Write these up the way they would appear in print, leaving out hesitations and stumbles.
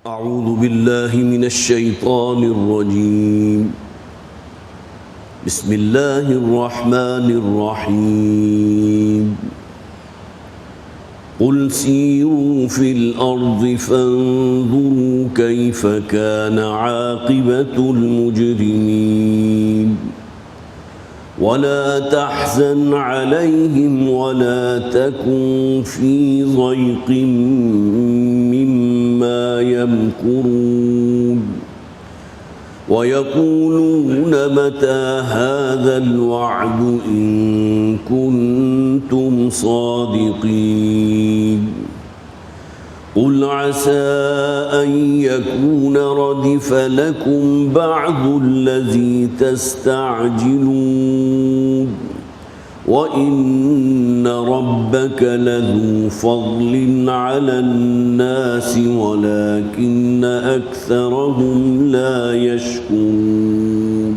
اعوذ باللہ من الشیطان الرجیم بسم اللہ الرحمن الرحیم قل سیروا فی الارض فانظروا کیف کان عاقبۃ المجرمین ولا تحزن علیہم ولا تکن فی ضیق مما يمكرون ويقولون متى هذا الوعد إن كنتم صادقين قل عسى أن يكون ردف لكم بعض الذي تستعجلون وَإِنَّ رَبَّكَ لَذُو فَضْلٍ عَلَى النَّاسِ وَلَكِنَّ أَكْثَرَهُمْ لَا يَشْكُرُونَ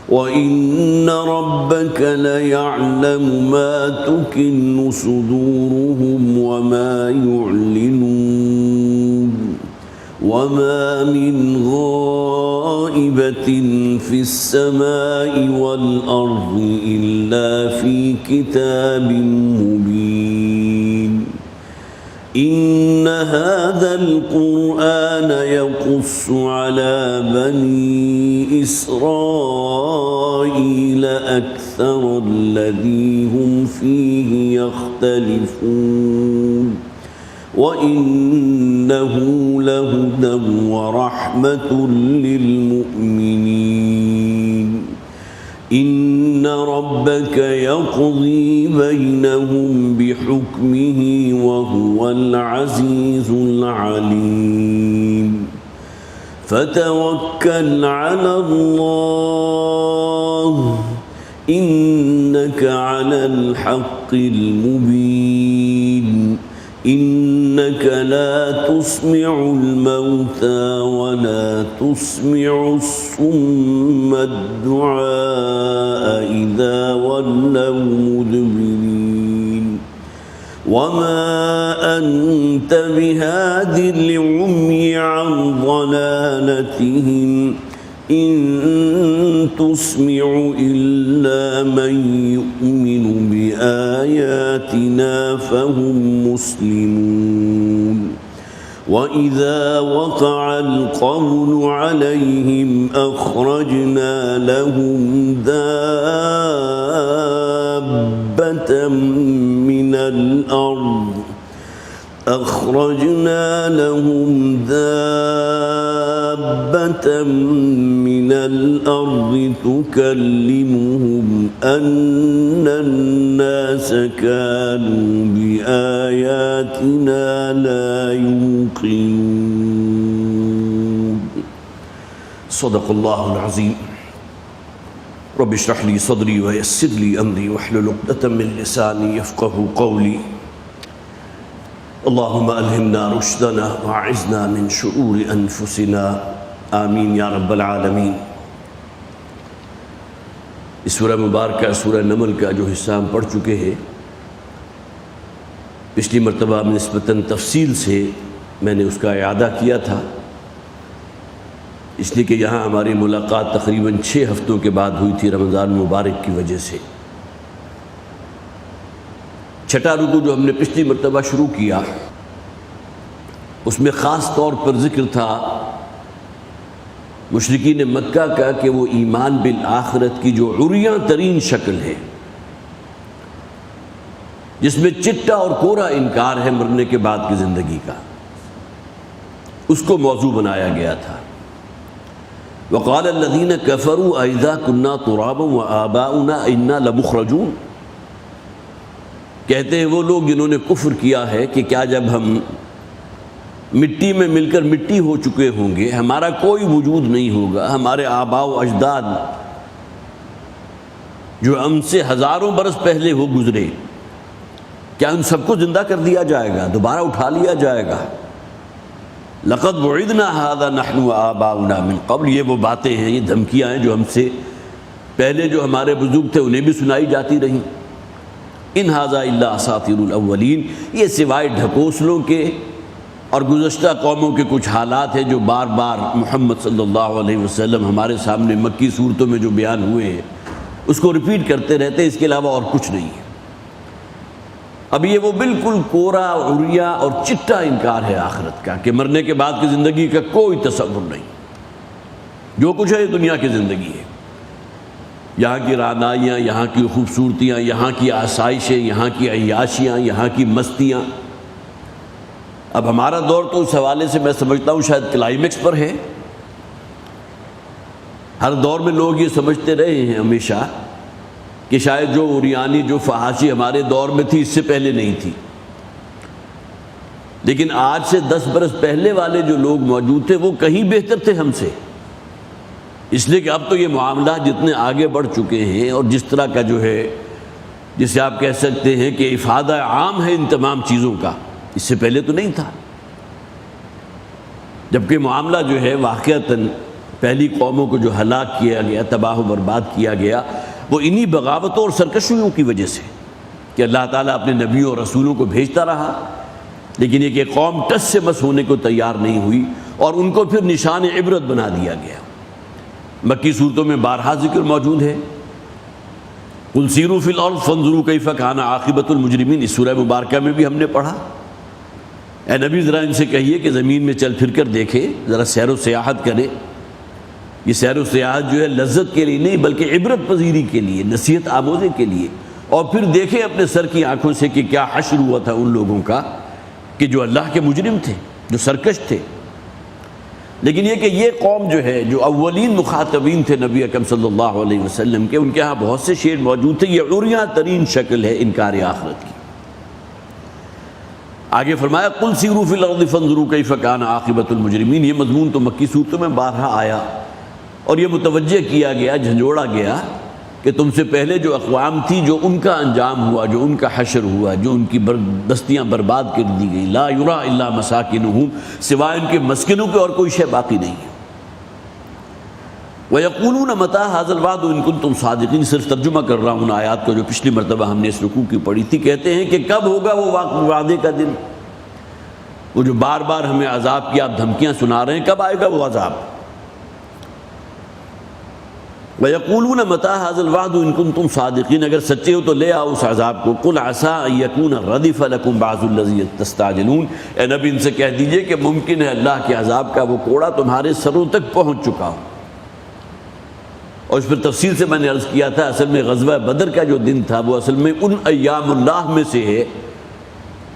وَإِنَّ رَبَّكَ لَيَعْلَمُ مَا تُكِنُّ صُدُورُهُمْ وَمَا يُعْلِنُونَ وَمَا مِنْ غَائِبَةٍ فِي السَّمَاءِ وَالْأَرْضِ إِلَّا فِي كِتَابٍ مُبِينٍ إِنَّ هَذَا الْقُرْآنَ يَقُصُّ عَلَى بَنِي إِسْرَائِيلَ أَكْثَرَ الَّذِي هُمْ فِيهِ يَخْتَلِفُونَ وَإِنَّهُ لَهُدًى وَرَحْمَةٌ لِّلْمُؤْمِنِينَ إِنَّ رَبَّكَ يَقْضِي بَيْنَهُمْ بِحُكْمِهِ وَهُوَ الْعَزِيزُ الْعَلِيمُ فَتَوَكَّلْ عَلَى اللَّهِ إِنَّكَ عَلَى الْحَقِّ الْمُبِينِ إِنَّكَ لَا تُسْمِعُ الْمَوْتَى وَلَا تُسْمِعُ الصُّمَّ الدُّعَاءَ إِذَا وَلَّوْا مُدْبِرِينَ وَمَا أَنْتَ بِهَادِ الْعُمْيِ عَنْ ضَلَالَتِهِمْ إِن تُسْمِعُ إِلَّا مَن يُؤْمِنُ بِآيَاتِنَا فَهُمْ مُسْلِمُونَ وَإِذَا وَقَعَ الْقَوْلُ عَلَيْهِمْ أَخْرَجْنَا لَهُمْ دَابَّةً من الأرض تكلمهم أن الناس كانوا بآياتنا لا يوقنون صدق الله العظيم رب اشرح لي صدري ويسر لي أمري واحلل عقدة من لساني يفقهوا قولي اللهم ألهمنا رشدنا وأعذنا من شرور أنفسنا آمین یا رب العالمین۔ اس سورہ مبارکہ سورہ نمل کا جو حصہ ہم پڑھ چکے ہیں، پچھلی مرتبہ نسبتاً تفصیل سے میں نے اس کا اعادہ کیا تھا، اس لیے کہ یہاں ہماری ملاقات تقریباً 6 ہفتوں کے بعد ہوئی تھی رمضان مبارک کی وجہ سے۔ چھٹا رکوع جو ہم نے پچھلی مرتبہ شروع کیا، اس میں خاص طور پر ذکر تھا مشرکین مکہ کا کہ وہ ایمان بالآخرت کی جو عریاں ترین شکل ہے، جس میں چٹا اور کورا انکار ہے مرنے کے بعد کی زندگی کا، اس کو موضوع بنایا گیا تھا۔ وقال الذین کفروا اذا کنا ترابا وآباؤنا انا لمخرجون، کہتے ہیں وہ لوگ جنہوں نے کفر کیا ہے کہ کیا جب ہم مٹی میں مل کر مٹی ہو چکے ہوں گے، ہمارا کوئی وجود نہیں ہوگا، ہمارے آباء و اجداد جو ہم سے ہزاروں برس پہلے ہو گزرے، کیا ان سب کو زندہ کر دیا جائے گا، دوبارہ اٹھا لیا جائے گا؟ لقد وعدنا هذا نحن وآباؤنا من قبل، یہ وہ باتیں ہیں، یہ دھمکیاں ہیں جو ہم سے پہلے جو ہمارے بزرگ تھے انہیں بھی سنائی جاتی رہیں۔ ان ھذا الا اساطیر الاولین، یہ سوائے ڈھکوسلوں کے اور گزشتہ قوموں کے کچھ حالات ہیں جو بار بار محمد صلی اللہ علیہ وسلم ہمارے سامنے مکی صورتوں میں جو بیان ہوئے ہیں اس کو ریپیٹ کرتے رہتے ہیں، اس کے علاوہ اور کچھ نہیں ہے۔ اب یہ وہ بالکل کورا عریا اور چٹا انکار ہے آخرت کا کہ مرنے کے بعد کی زندگی کا کوئی تصور نہیں، جو کچھ ہے یہ دنیا کی زندگی ہے، یہاں کی رعنائیاں، یہاں کی خوبصورتیاں، یہاں کی آسائشیں، یہاں کی عیاشیاں، یہاں کی مستیاں۔ اب ہمارا دور تو اس حوالے سے میں سمجھتا ہوں شاید کلائمیکس پر ہے۔ ہر دور میں لوگ یہ سمجھتے رہے ہیں ہمیشہ کہ شاید جو عریانی، جو فحاشی ہمارے دور میں تھی اس سے پہلے نہیں تھی، لیکن آج سے 10 برس پہلے والے جو لوگ موجود تھے وہ کہیں بہتر تھے ہم سے، اس لیے کہ اب تو یہ معاملات جتنے آگے بڑھ چکے ہیں اور جس طرح کا جو ہے جسے آپ کہہ سکتے ہیں کہ افادہ عام ہے ان تمام چیزوں کا، اس سے پہلے تو نہیں تھا۔ جبکہ معاملہ جو ہے واقعتاً پہلی قوموں کو جو ہلاک کیا گیا، تباہ و برباد کیا گیا، وہ انہی بغاوتوں اور سرکشیوں کی وجہ سے کہ اللہ تعالیٰ اپنے نبیوں اور رسولوں کو بھیجتا رہا، لیکن یہ کہ قوم ٹس سے مس ہونے کو تیار نہیں ہوئی اور ان کو پھر نشان عبرت بنا دیا گیا۔ مکی صورتوں میں بارہا ذکر موجود ہے، قل سیروا فی الارض فانظروا کیف کان عاقبۃ المجرمین، اس سورہ مبارکہ میں بھی ہم نے پڑھا، اے نبی ذرا ان سے کہیے کہ زمین میں چل پھر کر دیکھے، ذرا سیر و سیاحت کرے۔ یہ سیر و سیاحت جو ہے لذت کے لیے نہیں بلکہ عبرت پذیری کے لیے، نصیحت آموزی کے لیے، اور پھر دیکھیں اپنے سر کی آنکھوں سے کہ کیا حشر ہوا تھا ان لوگوں کا کہ جو اللہ کے مجرم تھے، جو سرکش تھے۔ لیکن یہ کہ یہ قوم جو ہے جو اولین مخاطبین تھے نبی اکرم صلی اللہ علیہ وسلم کے، ان کے ہاں بہت سے شعر موجود تھے، یہ عریاں ترین شکل ہے انکار آخرت کی۔ آگے فرمایا قل سیروا فی الارض فانظروا کیف کان عاقبۃ المجرمین، یہ مضمون تو مکی صورتوں میں بارہا آیا اور یہ متوجہ کیا گیا، جھنجھوڑا گیا کہ تم سے پہلے جو اقوام تھی جو ان کا انجام ہوا، جو ان کا حشر ہوا، جو ان کی بستیاں برباد کر دی گئی، لا یرا الا مساکنہم، سوائے ان کے مسکنوں کے اور کوئی شے باقی نہیں ہے۔ وَيَقُولُونَ مَتَىٰ هَٰذَا الْوَعْدُ إِن كُنتُمْ صَادِقِينَ، صرف ترجمہ کر رہا ہوں ان آیات کو جو پچھلی مرتبہ ہم نے اس رکوع کی پڑھی تھی۔ کہتے ہیں کہ کب ہوگا وہ وعدے کا دن، وہ جو بار بار ہمیں عذاب کی آپ دھمکیاں سنا رہے ہیں، کب آئے گا وہ عذاب؟ وَيَقُولُونَ مَتَىٰ هَٰذَا الْوَعْدُ إِن كُنتُمْ صَادِقِينَ، اگر سچے ہو تو لے آؤ اس عذاب کو۔ قُلْ عَسَىٰ أَن يَكُونَ رَدِفَ لَكُمْ بَعْضُ الَّذِي تَسْتَعْجِلُونَ، اے نبی ان سے کہہ دیجئے کہ ممکن ہے اللہ کے عذاب کا وہ کوڑا تمہارے سروں تک پہنچ چکا ہو۔ اور اس پر تفصیل سے میں نے عرض کیا تھا، اصل میں غزوہ بدر کا جو دن تھا وہ اصل میں ان ایام اللہ میں سے ہے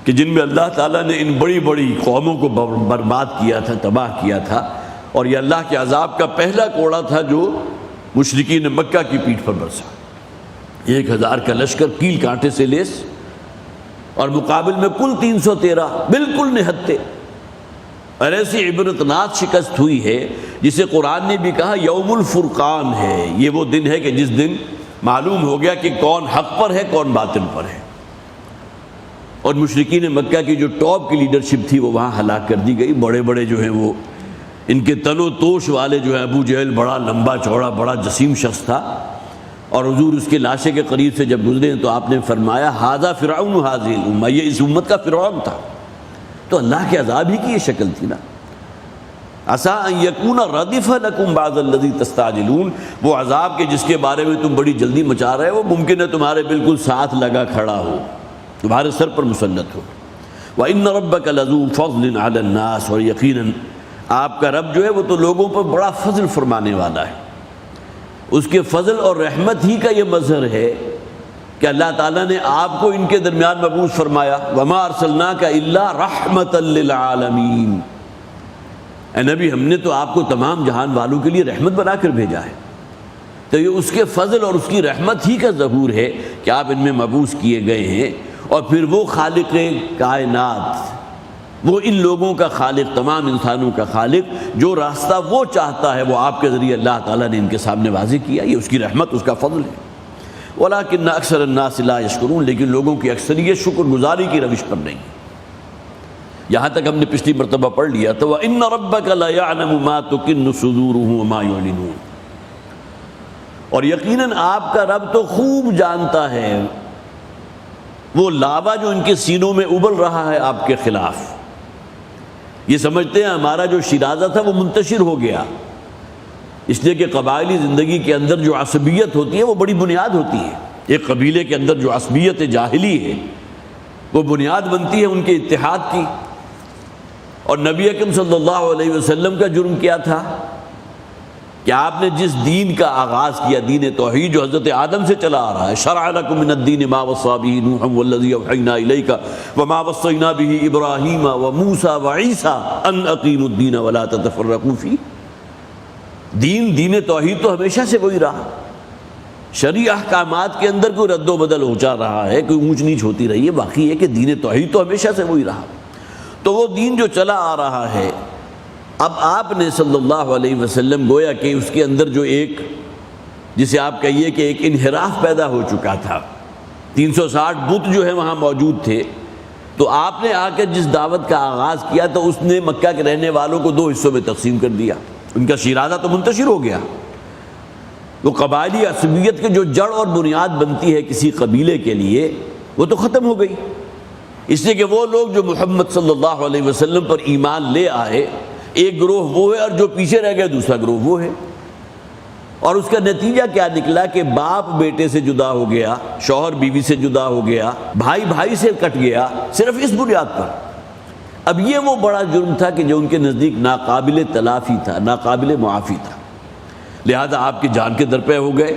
کہ جن میں اللہ تعالیٰ نے ان بڑی بڑی قوموں کو برباد کیا تھا، تباہ کیا تھا، اور یہ اللہ کے عذاب کا پہلا کوڑا تھا جو مشرکین مکہ کی پیٹھ پر برسا۔ 1000 کا لشکر کیل کانٹے سے لیس، اور مقابل میں کل 313 بالکل نہتے، اور ایسی عبرتناک شکست ہوئی ہے جسے قرآن نے بھی کہا یوم الفرقان ہے۔ یہ وہ دن ہے کہ جس دن معلوم ہو گیا کہ کون حق پر ہے، کون باطل پر ہے، اور مشرکین مکہ کی جو ٹاپ کی لیڈرشپ تھی وہ وہاں ہلاک کر دی گئی۔ بڑے بڑے جو ہیں وہ ان کے تن و توش والے جو ہے، ابو جہل بڑا لمبا چوڑا بڑا جسیم شخص تھا، اور حضور اس کے لاشے کے قریب سے جب گزرے تو آپ نے فرمایا ھذا فرعون ھذہ الامہ، یہ اس امت کا فرعون تھا۔ تو اللہ کے عذاب ہی کی یہ شکل تھی نا۔ عسیٰ ان یکون ردف لکم بعض الذی تستعجلون، وہ عذاب کے جس کے بارے میں تم بڑی جلدی مچا رہے ہو ممکن ہے تمہارے بالکل ساتھ لگا کھڑا ہو، تمہارے سر پر مسلط ہو۔ وَإِنَّ رَبَّكَ لَذُو فَضْلٍ عَلَى النَّاسِ، اور یقیناً آپ کا رب جو ہے وہ تو لوگوں پر بڑا فضل فرمانے والا ہے۔ اس کے فضل اور رحمت ہی کا یہ مظہر ہے کہ اللہ تعالیٰ نے آپ کو ان کے درمیان مبعوث فرمایا۔ وَمَا أَرْسَلْنَاكَ إِلَّا رَحْمَةً لِّلْعَالَمِينَ، اے نبی ہم نے تو آپ کو تمام جہان والوں کے لیے رحمت بنا کر بھیجا ہے۔ تو یہ اس کے فضل اور اس کی رحمت ہی کا ظہور ہے کہ آپ ان میں مبعوث کیے گئے ہیں، اور پھر وہ خالق کائنات، وہ ان لوگوں کا خالق، تمام انسانوں کا خالق، جو راستہ وہ چاہتا ہے وہ آپ کے ذریعے اللہ تعالیٰ نے ان کے سامنے واضح کیا، یہ اس کی رحمت، اس کا فضل ہے۔ وَلَٰكِنَّ أَكْثَرَ النَّاسِ لَا يَشْكُرُونَ، لیکن لوگوں کی اکثریت شکر گزاری کی روش پر نہیں۔ یہاں تک ہم نے پچھلی مرتبہ پڑھ لیا تو وَإِنَّ رَبَّكَ لَيَعْلَمُ مَا تُكِنُّ صُدُورُهُمْ وَمَا يُعْلِنُونَ، اور یقیناً آپ کا رب تو خوب جانتا ہے وہ لاوا جو ان کے سینوں میں ابل رہا ہے آپ کے خلاف، یہ سمجھتے ہیں ہمارا جو شیرازہ تھا وہ منتشر ہو گیا، اس لیے کہ قبائلی زندگی کے اندر جو عصبیت ہوتی ہے وہ بڑی بنیاد ہوتی ہے۔ ایک قبیلے کے اندر جو عصبیت جاہلی ہے وہ بنیاد بنتی ہے ان کے اتحاد کی۔ اور نبی اکرم صلی اللہ علیہ وسلم کا جرم کیا تھا کہ آپ نے جس دین کا آغاز کیا، دین توحید جو حضرت آدم سے چلا آ رہا ہے، شرع لکم من الدین ما وصی بہ نوحا والذی اوحینا الیک وما وصینا بہ ابراہیم وموسیٰ وعیسیٰ ان اقیموا الدین ولا تتفرقوا فیہ۔ دین توحید تو ہمیشہ سے وہی رہا، شرعی احکامات کے اندر کوئی رد و بدل ہوتا رہا ہے، کوئی اونچ نیچ ہوتی رہی ہے، باقی ہے کہ دین توحید تو ہمیشہ سے وہی رہا۔ تو وہ دین جو چلا آ رہا ہے، اب آپ نے صلی اللہ علیہ وسلم گویا کہ اس کے اندر جو ایک، جسے آپ کہیے کہ ایک انحراف پیدا ہو چکا تھا، 360 بت جو ہے وہاں موجود تھے، تو آپ نے آ کے جس دعوت کا آغاز کیا تو اس نے مکہ کے رہنے والوں کو 2 حصوں میں تقسیم کر دیا۔ ان کا شیرازہ تو منتشر ہو گیا، وہ قبائلی عصبیت کے جو جڑ اور بنیاد بنتی ہے کسی قبیلے کے لیے وہ تو ختم ہو گئی، اس لیے کہ وہ لوگ جو محمد صلی اللہ علیہ وسلم پر ایمان لے آئے، ایک گروہ وہ ہے اور جو پیچھے رہ گئے دوسرا گروہ وہ ہے۔ اور اس کا نتیجہ کیا نکلا کہ باپ بیٹے سے جدا ہو گیا، شوہر بیوی سے جدا ہو گیا، بھائی بھائی سے کٹ گیا، صرف اس بنیاد پر۔ اب یہ وہ بڑا جرم تھا کہ جو ان کے نزدیک ناقابل تلافی تھا، ناقابل معافی تھا، لہذا آپ کی جان کے درپے ہو گئے،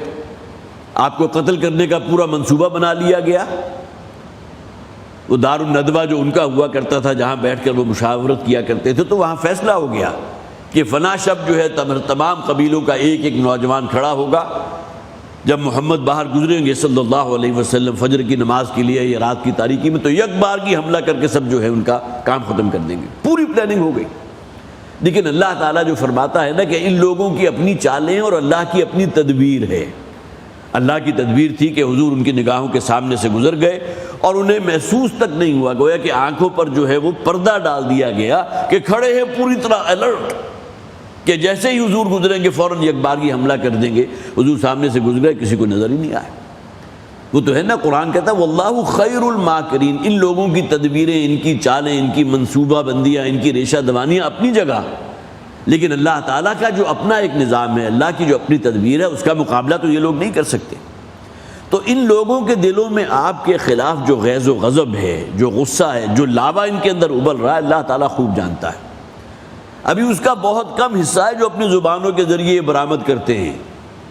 آپ کو قتل کرنے کا پورا منصوبہ بنا لیا گیا۔ وہ دار الندوہ جو ان کا ہوا کرتا تھا جہاں بیٹھ کر وہ مشاورت کیا کرتے تھے، تو وہاں فیصلہ ہو گیا کہ فلاں شب جو ہے تمام قبیلوں کا ایک ایک نوجوان کھڑا ہوگا، جب محمد باہر گزریں گے صلی اللہ علیہ وسلم فجر کی نماز کے لیے یا رات کی تاریکی میں، تو یک بار کی حملہ کر کے سب جو ہے ان کا کام ختم کر دیں گے۔ پوری پلاننگ ہو گئی، لیکن اللہ تعالیٰ جو فرماتا ہے نا کہ ان لوگوں کی اپنی چالیں اور اللہ کی اپنی تدبیر ہے۔ اللہ کی تدبیر تھی کہ حضور ان کی نگاہوں کے سامنے سے گزر گئے اور انہیں محسوس تک نہیں ہوا، گویا کہ آنکھوں پر جو ہے وہ پردہ ڈال دیا گیا کہ کھڑے ہیں پوری طرح الرٹ، کہ جیسے ہی حضور گزریں گے فوراً یک بارگی حملہ کر دیں گے۔ حضور سامنے سے گزرے، کسی کو نظر ہی نہیں آیا۔ وہ تو ہے نا، قرآن کہتا ہے واللہ خیر الماکرین، ان لوگوں کی تدبیریں، ان کی چالیں، ان کی منصوبہ بندیاں، ان کی ریشہ دوانیاں اپنی جگہ، لیکن اللہ تعالیٰ کا جو اپنا ایک نظام ہے، اللہ کی جو اپنی تدبیر ہے، اس کا مقابلہ تو یہ لوگ نہیں کر سکتے۔ تو ان لوگوں کے دلوں میں آپ کے خلاف جو غیظ و غضب ہے، جو غصہ ہے، جو لاوا ان کے اندر ابل رہا ہے، اللہ تعالیٰ خوب جانتا ہے۔ ابھی اس کا بہت کم حصہ ہے جو اپنی زبانوں کے ذریعے برآمد کرتے ہیں،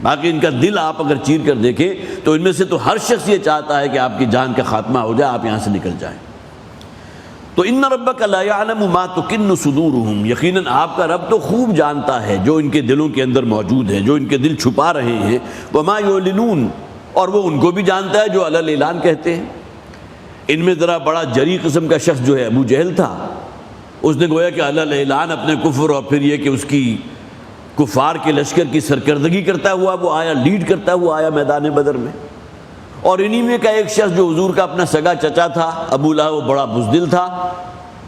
باقی ان کا دل آپ اگر چیر کر دیکھیں تو ان میں سے تو ہر شخص یہ چاہتا ہے کہ آپ کی جان کا خاتمہ ہو جائے، آپ یہاں سے نکل جائیں۔ تو ان ربک لا یعلم ما تکن صدورہم، یقیناً آپ کا رب تو خوب جانتا ہے جو ان کے دلوں کے اندر موجود ہے، جو ان کے دل چھپا رہے ہیں، وما یعلنون، اور وہ ان کو بھی جانتا ہے جو علی الاعلان کہتے ہیں۔ ان میں ذرا بڑا جری قسم کا شخص جو ہے ابو جہل تھا، اس نے گویا کہ علی الاعلان اپنے کفر اور پھر یہ کہ اس کی کفار کے لشکر کی سرکردگی کرتا ہوا وہ آیا، لیڈ کرتا ہوا آیا میدان بدر میں۔ اور انہی میں کا ایک شخص جو حضور کا اپنا سگا چچا تھا، ابو لہب، وہ بڑا بزدل تھا،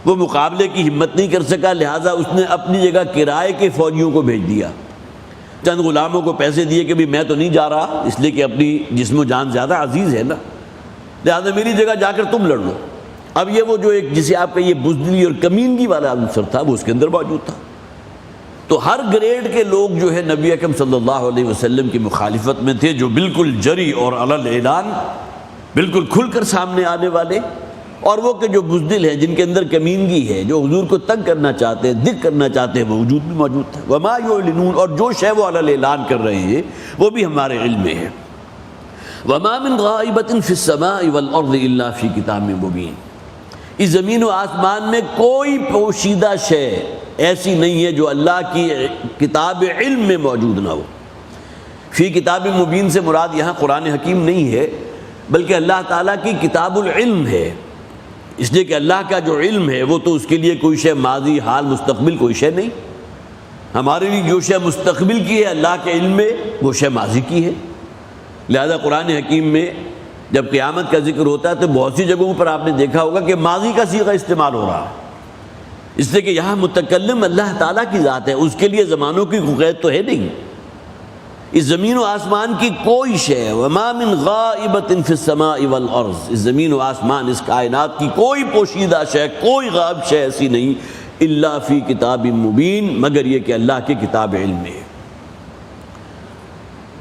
وہ مقابلے کی ہمت نہیں کر سکا، لہٰذا اس نے اپنی جگہ کرائے کے فوجیوں کو بھیج دیا، چند غلاموں کو پیسے دیے کہ بھی میں تو نہیں جا رہا، اس لیے کہ اپنی جسم و جان زیادہ عزیز ہے نا، لہٰذا میری جگہ جا کر تم لڑ لو۔ اب یہ وہ جو ایک جسے آپ کا یہ بزدلی اور کمینگی والا عنصر تھا وہ اس کے اندر موجود تھا۔ تو ہر گریڈ کے لوگ جو ہے نبی اکرم صلی اللہ علیہ وسلم کی مخالفت میں تھے، جو بالکل جری اور علی الاعلان، بالکل کھل کر سامنے آنے والے، اور وہ کہ جو بزدل ہیں، جن کے اندر کمینگی ہے، جو حضور کو تنگ کرنا چاہتے ہیں، دق کرنا چاہتے ہیں، وہ وجود بھی موجود تھا۔ وما یعلنون، اور جو شے وہ علی الاعلان کر رہے ہیں وہ بھی ہمارے علم میں ہے۔ وما من غائبۃ فی السماء والارض الا فی کتاب مبین، اس زمین و آسمان میں کوئی پوشیدہ شے ایسی نہیں ہے جو اللہ کی کتاب علم میں موجود نہ ہو۔ فی کتاب مبین سے مراد یہاں قرآن حکیم نہیں ہے، بلکہ اللہ تعالیٰ کی کتاب العلم ہے، اس لیے کہ اللہ کا جو علم ہے وہ تو اس کے لیے کوئی شے ماضی، حال، مستقبل کوئی شے نہیں۔ ہمارے لیے جو شے مستقبل کی ہے اللہ کے علم میں، وہ شے ماضی کی ہے۔ لہذا قرآن حکیم میں جب قیامت کا ذکر ہوتا ہے تو بہت سی جگہوں پر آپ نے دیکھا ہوگا کہ ماضی کا صیغہ استعمال ہو رہا ہے، اس لیے کہ یہاں متکلم اللہ تعالیٰ کی ذات ہے، اس کے لیے زمانوں کی قید تو ہے نہیں۔ اس زمین و آسمان کی کوئی شے، وما من غائبۃ فی السماء والارض، اس زمین و آسمان، اس کائنات کی کوئی پوشیدہ شے، کوئی غائب شے ایسی نہیں الا فی کتاب مبین، مگر یہ کہ اللہ کی کتاب علم میں ہے۔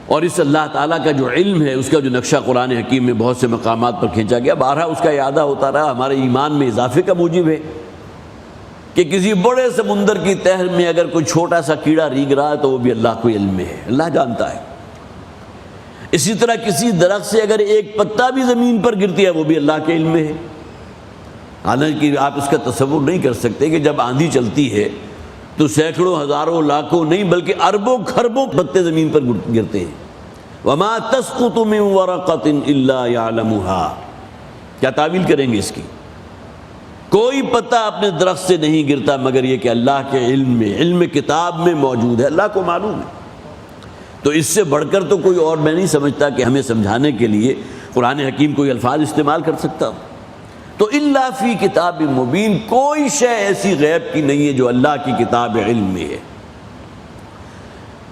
اور اس اللہ تعالیٰ کا جو علم ہے اس کا جو نقشہ قرآن حکیم میں بہت سے مقامات پر کھینچا گیا، بارہا اس کا اعادہ ہوتا رہا، ہمارے ایمان میں اضافے کا موجب ہے کہ کسی بڑے سمندر کی تہہ میں اگر کوئی چھوٹا سا کیڑا ریگ رہا ہے تو وہ بھی اللہ کو علم میں ہے، اللہ جانتا ہے۔ اسی طرح کسی درخت سے اگر ایک پتا بھی زمین پر گرتی ہے وہ بھی اللہ کے علم میں ہے۔ حالانکہ آپ اس کا تصور نہیں کر سکتے کہ جب آندھی چلتی ہے تو سینکڑوں، ہزاروں، لاکھوں نہیں بلکہ اربوں کھربوں پتے زمین پر گرتے ہیں۔ وَمَا تَسْقُطُ مِن وَرَقَةٍ إِلَّا يَعْلَمُهَا، کیا تعویل کریں گے اس کی؟ کوئی پتا اپنے درخت سے نہیں گرتا مگر یہ کہ اللہ کے علم میں، علم کتاب میں موجود ہے، اللہ کو معلوم ہے۔ تو اس سے بڑھ کر تو کوئی اور میں نہیں سمجھتا کہ ہمیں سمجھانے کے لیے قرآن حکیم کوئی الفاظ استعمال کر سکتا ہو۔ تو الا فی کتاب مبین، کوئی شے ایسی غیب کی نہیں ہے جو اللہ کی کتاب علم میں ہے۔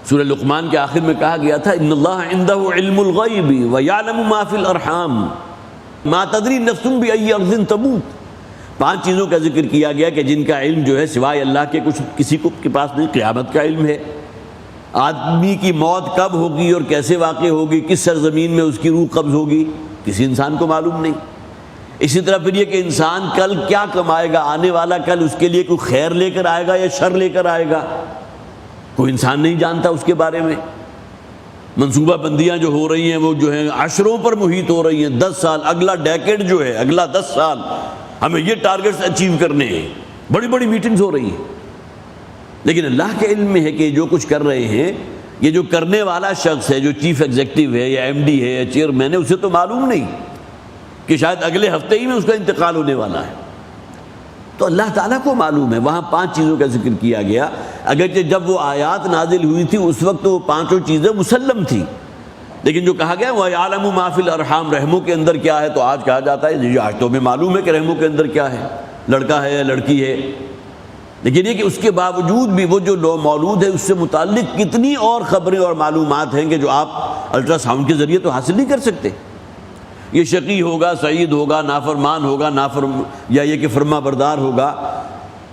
سورہ لقمان کے آخر میں کہا گیا تھا ان اللہ عندہ علم الغیب ویعلم ما فی الارحام ما تدری نفس بأی ارض تموت۔ 5 چیزوں کا ذکر کیا گیا کہ جن کا علم جو ہے سوائے اللہ کے کسی کو کے پاس نہیں۔ قیامت کا علم ہے، آدمی کی موت کب ہوگی اور کیسے واقع ہوگی، کس سرزمین میں اس کی روح قبض ہوگی، کسی انسان کو معلوم نہیں۔ اسی طرح پھر یہ کہ انسان کل کیا کمائے گا، آنے والا کل اس کے لیے کوئی خیر لے کر آئے گا یا شر لے کر آئے گا، کوئی انسان نہیں جانتا اس کے بارے میں۔ منصوبہ بندیاں جو ہو رہی ہیں وہ جو ہیں عشروں پر محیط ہو رہی ہیں، 10 سال اگلا ڈیکیڈ جو ہے، اگلا 10 سال ہمیں یہ ٹارگٹس اچیو کرنے ہیں، بڑی بڑی میٹنگز ہو رہی ہیں۔ لیکن اللہ کے علم میں ہے کہ جو کچھ کر رہے ہیں، یہ جو کرنے والا شخص ہے، جو چیف ایگزیکٹو ہے یا ایم ڈی ہے یا چیئرمین ہے، اسے تو معلوم نہیں کہ شاید اگلے ہفتے ہی میں اس کا انتقال ہونے والا ہے۔ تو اللہ تعالیٰ کو معلوم ہے۔ وہاں 5 چیزوں کا ذکر کیا گیا، اگرچہ جب وہ آیات نازل ہوئی تھی اس وقت وہ 5 چیزیں مسلم تھیں، لیکن جو کہا گیا وَيَعْلَمُ مَا فِي الْأَرْحَامِ، رحموں کے اندر کیا ہے، تو آج کہا جاتا ہے جی آج تو ہمیں معلوم ہے کہ رحموں کے اندر کیا ہے، لڑکا ہے یا لڑکی ہے۔ لیکن یہ کہ اس کے باوجود بھی وہ جو مولود ہے اس سے متعلق کتنی اور خبریں اور معلومات ہیں کہ جو آپ الٹرا ساؤنڈ کے ذریعے تو حاصل نہیں کر سکتے۔ یہ شقی ہوگا، سعید ہوگا، نافرمان ہوگا، یا یہ کہ فرما بردار ہوگا،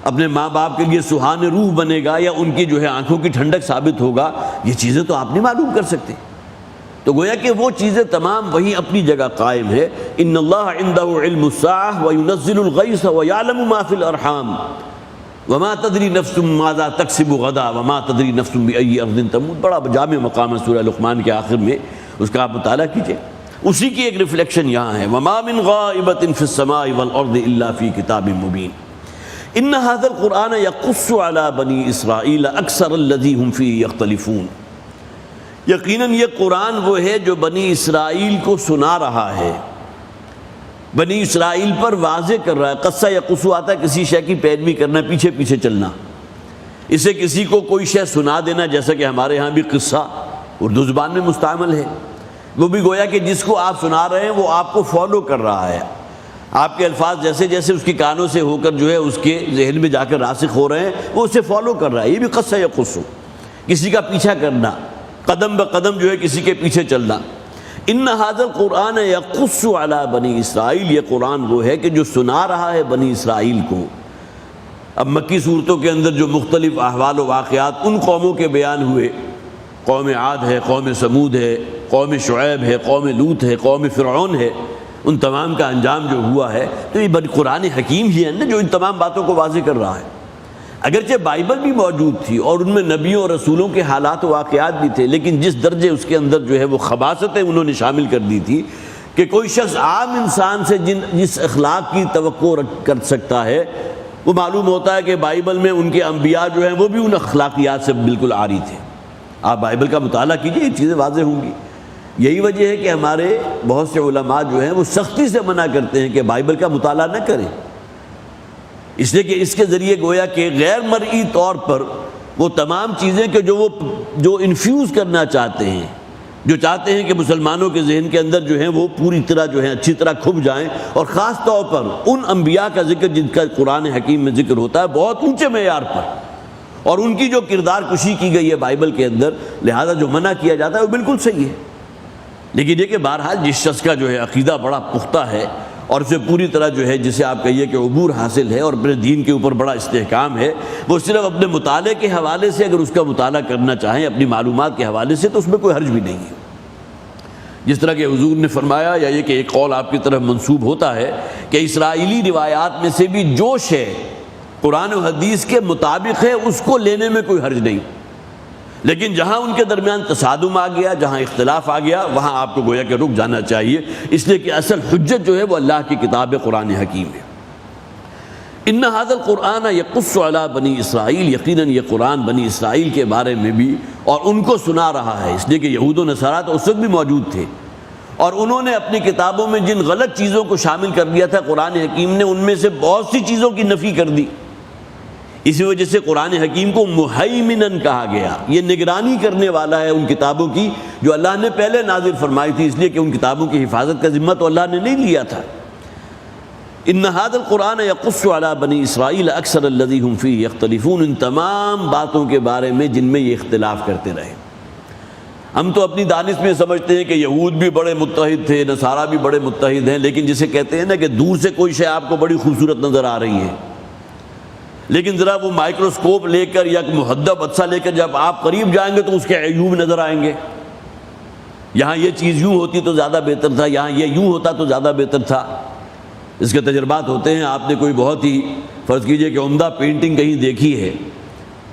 اپنے ماں باپ کے لیے سہان روح بنے گا یا ان کی جو ہے آنکھوں کی ٹھنڈک ثابت ہوگا، یہ چیزیں تو آپ نہیں معلوم کر سکتے۔ تو گویا کہ وہ چیزیں تمام وہیں اپنی جگہ قائم ہے۔ ان اللہ عندہ علم الساعہ وینزل الغیث ویعلم ما فی الارحام وما تدری نفس ماذا تکسب غدا وما تدری نفس بأی ارض تموت۔ بڑا جامع مقام ہے سورہ لقمان کے آخر میں، اس کا آپ مطالعہ کیجئے، اسی کی ایک ریفلیکشن یہاں ہے۔ وما من غائبۃ فی السماء والارض الا فی کتاب مبین۔ ان ھذا القرآن یقص علی بنی اسرائیل اکثر الذی ھم فیہ یختلفون۔ یقیناً یہ قرآن وہ ہے جو بنی اسرائیل کو سنا رہا ہے، بنی اسرائیل پر واضح کر رہا ہے۔ قصہ یقص آتا ہے کسی شے کی پیروی کرنا، پیچھے پیچھے چلنا، اسے کسی کو کوئی شے سنا دینا، جیسا کہ ہمارے ہاں بھی قصہ اردو زبان میں مستعمل ہے۔ وہ بھی گویا کہ جس کو آپ سنا رہے ہیں وہ آپ کو فالو کر رہا ہے، آپ کے الفاظ جیسے جیسے اس کی کانوں سے ہو کر جو ہے اس کے ذہن میں جا کر راسخ ہو رہے ہیں وہ اسے فالو کر رہا ہے۔ یہ بھی قصہ یقص، کسی کا پیچھا کرنا، قدم بقدم جو ہے کسی کے پیچھے چلنا۔ ان ھذا القرآن یقص علی بنی اسرائیل، یہ قرآن وہ ہے کہ جو سنا رہا ہے بنی اسرائیل کو۔ اب مکی صورتوں کے اندر جو مختلف احوال و واقعات ان قوموں کے بیان ہوئے، قوم عاد ہے، قوم سمود ہے، قوم شعیب ہے، قوم لوط ہے، قوم فرعون ہے، ان تمام کا انجام جو ہوا ہے، تو یہ قرآن حکیم ہی ہے نا جو ان تمام باتوں کو واضح کر رہا ہے۔ اگرچہ بائبل بھی موجود تھی اور ان میں نبیوں اور رسولوں کے حالات و واقعات بھی تھے، لیکن جس درجے اس کے اندر جو ہے وہ خباثتیں انہوں نے شامل کر دی تھی کہ کوئی شخص عام انسان سے جس اخلاق کی توقع کر سکتا ہے، وہ معلوم ہوتا ہے کہ بائبل میں ان کے انبیاء جو ہیں وہ بھی ان اخلاقیات سے بالکل عاری تھے۔ آپ بائبل کا مطالعہ کیجئے، یہ چیزیں واضح ہوں گی۔ یہی وجہ ہے کہ ہمارے بہت سے علماء جو ہیں وہ سختی سے منع کرتے ہیں کہ بائبل کا مطالعہ نہ کریں، اس لیے کہ اس کے ذریعے گویا کہ غیر مرئی طور پر وہ تمام چیزیں کہ جو انفیوز کرنا چاہتے ہیں، جو چاہتے ہیں کہ مسلمانوں کے ذہن کے اندر جو ہیں وہ پوری طرح جو ہیں اچھی طرح کھپ جائیں، اور خاص طور پر ان انبیاء کا ذکر جن کا قرآن حکیم میں ذکر ہوتا ہے بہت اونچے معیار پر، اور ان کی جو کردار کشی کی گئی ہے بائبل کے اندر، لہذا جو منع کیا جاتا ہے وہ بالکل صحیح ہے۔ لیکن یہ کہ بہرحال جس شخص کا جو ہے عقیدہ بڑا پختہ ہے اور اسے پوری طرح جو ہے جسے آپ کہیے کہ عبور حاصل ہے اور اپنے دین کے اوپر بڑا استحکام ہے، وہ صرف اپنے مطالعے کے حوالے سے اگر اس کا مطالعہ کرنا چاہیں اپنی معلومات کے حوالے سے تو اس میں کوئی حرج بھی نہیں ہے۔ جس طرح کہ حضور نے فرمایا، یا یہ کہ ایک قول آپ کی طرف منسوب ہوتا ہے کہ اسرائیلی روایات میں سے بھی جو شے قرآن و حدیث کے مطابق ہے اس کو لینے میں کوئی حرج نہیں، لیکن جہاں ان کے درمیان تصادم آ گیا، جہاں اختلاف آ گیا، وہاں آپ کو گویا کہ رک جانا چاہیے، اس لیے کہ اصل حجت جو ہے وہ اللہ کی کتاب قرآن حکیم ہے۔ ان ھذا القرآن یقص علی بنی اسرائیل، یقیناً یہ قرآن بنی اسرائیل کے بارے میں بھی اور ان کو سنا رہا ہے، اس لیے کہ یہود و نصارہ تو اس وقت بھی موجود تھے، اور انہوں نے اپنی کتابوں میں جن غلط چیزوں کو شامل کر دیا تھا قرآن حکیم نے ان میں سے بہت سی چیزوں کی نفی کر دی۔ اسی وجہ سے قرآن حکیم کو مہیمنن کہا گیا، یہ نگرانی کرنے والا ہے ان کتابوں کی جو اللہ نے پہلے نازل فرمائی تھی، اس لیے کہ ان کتابوں کی حفاظت کا ذمہ تو اللہ نے نہیں لیا تھا۔ ان ھذا القرآن یقص علی بنی اسرائیل اکثر الذی ھم فیہ یختلفون، ان تمام باتوں کے بارے میں جن میں یہ اختلاف کرتے رہے۔ ہم تو اپنی دانش میں سمجھتے ہیں کہ یہود بھی بڑے متحد تھے، نصارہ بھی بڑے متحد ہیں، لیکن جسے کہتے ہیں نا کہ دور سے کوئی شے آپ کو بڑی خوبصورت نظر آ رہی ہے، لیکن ذرا وہ مائکروسکوپ لے کر یا محدب عدسہ لے کر جب آپ قریب جائیں گے تو اس کے عیوب نظر آئیں گے۔ یہاں یہ چیز یوں ہوتی تو زیادہ بہتر تھا، یہاں یہ یوں ہوتا تو زیادہ بہتر تھا۔ اس کے تجربات ہوتے ہیں، آپ نے کوئی بہت ہی فرض کیجئے کہ عمدہ پینٹنگ کہیں دیکھی ہے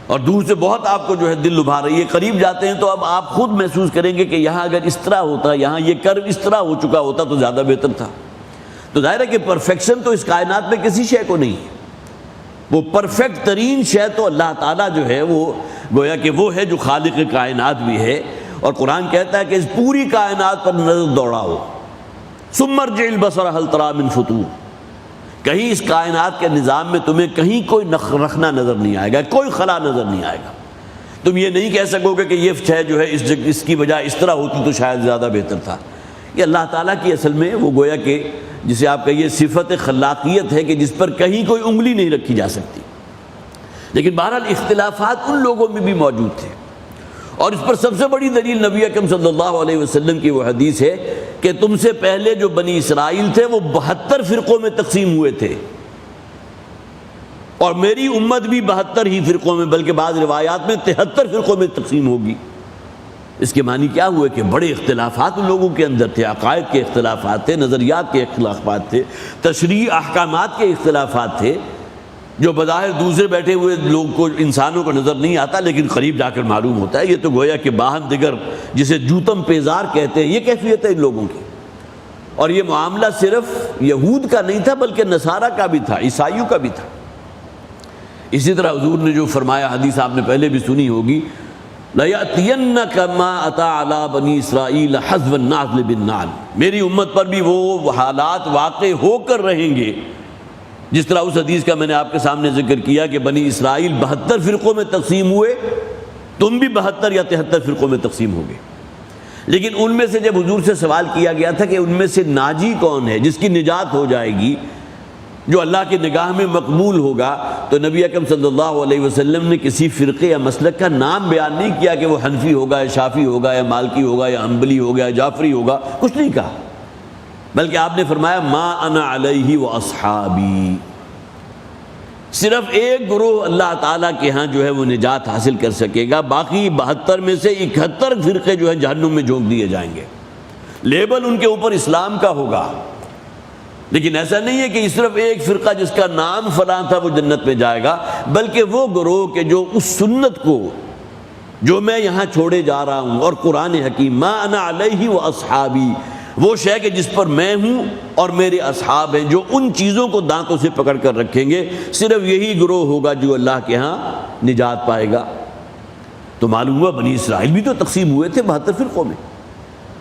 اور دور سے بہت آپ کو جو ہے دل لبھا رہی ہے، قریب جاتے ہیں تو اب آپ خود محسوس کریں گے کہ یہاں اگر اس طرح ہوتا، یہاں یہ کرو اس طرح ہو چکا ہوتا تو زیادہ بہتر تھا۔ تو ظاہر ہے کہ پرفیکشن تو اس کائنات میں کسی شے کو نہیں ہے، وہ پرفیکٹ ترین شے تو اللہ تعالیٰ جو ہے وہ گویا کہ وہ ہے جو خالق کائنات بھی ہے، اور قرآن کہتا ہے کہ اس پوری کائنات پر نظر دوڑاؤ، ثم ارجع البصر هل ترى من فطور، کہیں اس کائنات کے نظام میں تمہیں کہیں کوئی رکھنا نظر نہیں آئے گا، کوئی خلا نظر نہیں آئے گا۔ تم یہ نہیں کہہ سکو گے کہ یہ شے جو ہے اس کی بجائے اس طرح ہوتی تو شاید زیادہ بہتر تھا۔ یہ اللہ تعالیٰ کی اصل میں وہ گویا کہ جسے آپ کہیے صفت خلاقیت ہے کہ جس پر کہیں کوئی انگلی نہیں رکھی جا سکتی، لیکن بہرحال اختلافات ان لوگوں میں بھی موجود تھے، اور اس پر سب سے بڑی دلیل نبی اکرم صلی اللہ علیہ وسلم کی وہ حدیث ہے کہ تم سے پہلے جو بنی اسرائیل تھے وہ 72 فرقوں میں تقسیم ہوئے تھے، اور میری امت بھی 72 ہی فرقوں میں، بلکہ بعض روایات میں 73 فرقوں میں تقسیم ہوگی۔ اس کے معنی کیا ہوئے کہ بڑے اختلافات ان لوگوں کے اندر تھے، عقائد کے اختلافات تھے، نظریات کے اختلافات تھے، تشریع احکامات کے اختلافات تھے، جو بظاہر دوسرے بیٹھے ہوئے لوگ کو انسانوں کو نظر نہیں آتا، لیکن قریب جا کر معلوم ہوتا ہے۔ یہ تو گویا کہ باہم دیگر جسے جوتم پیزار کہتے ہیں، یہ کیفیت ہے ان لوگوں کی، اور یہ معاملہ صرف یہود کا نہیں تھا بلکہ نصارہ کا بھی تھا، عیسائیوں کا بھی تھا۔ اسی طرح حضور نے جو فرمایا، حدیث آپ نے پہلے بھی سنی ہوگی، لَيَأْتِيَنَّكَ مَا أَتَىٰ عَلَىٰ بَنِي إِسْرَائِيلَ حَذْوَ النَّعْلِ بِالنَّعْلِ، میری امت پر بھی وہ حالات واقع ہو کر رہیں گے جس طرح اس حدیث کا میں نے آپ کے سامنے ذکر کیا کہ بنی اسرائیل 72 فرقوں میں تقسیم ہوئے، تم بھی 72 یا 73 فرقوں میں تقسیم ہو گئے۔ لیکن ان میں سے جب حضور سے سوال کیا گیا تھا کہ ان میں سے ناجی کون ہے، جس کی نجات ہو جائے گی، جو اللہ کی نگاہ میں مقبول ہوگا، تو نبی اکرم صلی اللہ علیہ وسلم نے کسی فرقے یا مسلک کا نام بیان نہیں کیا کہ وہ حنفی ہوگا یا شافعی ہوگا یا مالکی ہوگا یا حنبلی ہوگا یا جعفری ہوگا، کچھ نہیں کہا، بلکہ آپ نے فرمایا ما انا علیہ واصحابی، صرف ایک گروہ اللہ تعالیٰ کے ہاں جو ہے وہ نجات حاصل کر سکے گا، باقی 72 میں سے 71 فرقے جو ہے جہنم میں جھونک دیے جائیں گے۔ لیبل ان کے اوپر اسلام کا ہوگا، لیکن ایسا نہیں ہے کہ صرف ایک فرقہ جس کا نام فلاں تھا وہ جنت میں جائے گا، بلکہ وہ گروہ کہ جو اس سنت کو جو میں یہاں چھوڑے جا رہا ہوں، اور قرآن حکیم ما انا علیہ واصحابی، وہ شے کہ جس پر میں ہوں اور میرے اصحاب ہیں، جو ان چیزوں کو دانتوں سے پکڑ کر رکھیں گے، صرف یہی گروہ ہوگا جو اللہ کے ہاں نجات پائے گا۔ تو معلوم ہوا بنی اسرائیل بھی تو تقسیم ہوئے تھے 72 فرقوں میں۔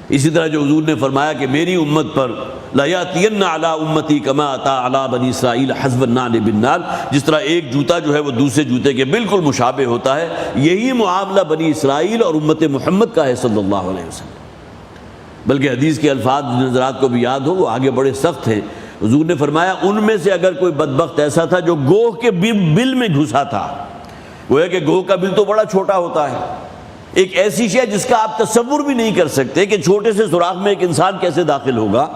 اسی طرح جو حضور نے فرمایا کہ میری امت پر لَيَأْتِيَنَّ عَلَىٰ أُمَّتِي كَمَا أَتَىٰ عَلَىٰ بَنِي إِسْرَائِيلَ حَذْوَ النَّعْلِ بِالنَّعْلِ، جس طرح ایک جوتا جو ہے وہ دوسرے جوتے کے بالکل مشابہ ہوتا ہے، یہی معاملہ بنی اسرائیل اور امت محمد کا ہے صلی اللہ علیہ وسلم۔ بلکہ حدیث کے الفاظ نظرات کو بھی یاد ہو، وہ آگے بڑے سخت ہیں۔ حضور نے فرمایا ان میں سے اگر کوئی بدبخت ایسا تھا جو گوہ کے بل میں گھسا تھا، گویا کہ گوہ کا بل تو بڑا چھوٹا ہوتا ہے، ایک ایسی شے جس کا آپ تصور بھی نہیں کر سکتے کہ چھوٹے سے سوراخ میں ایک انسان کیسے داخل ہوگا،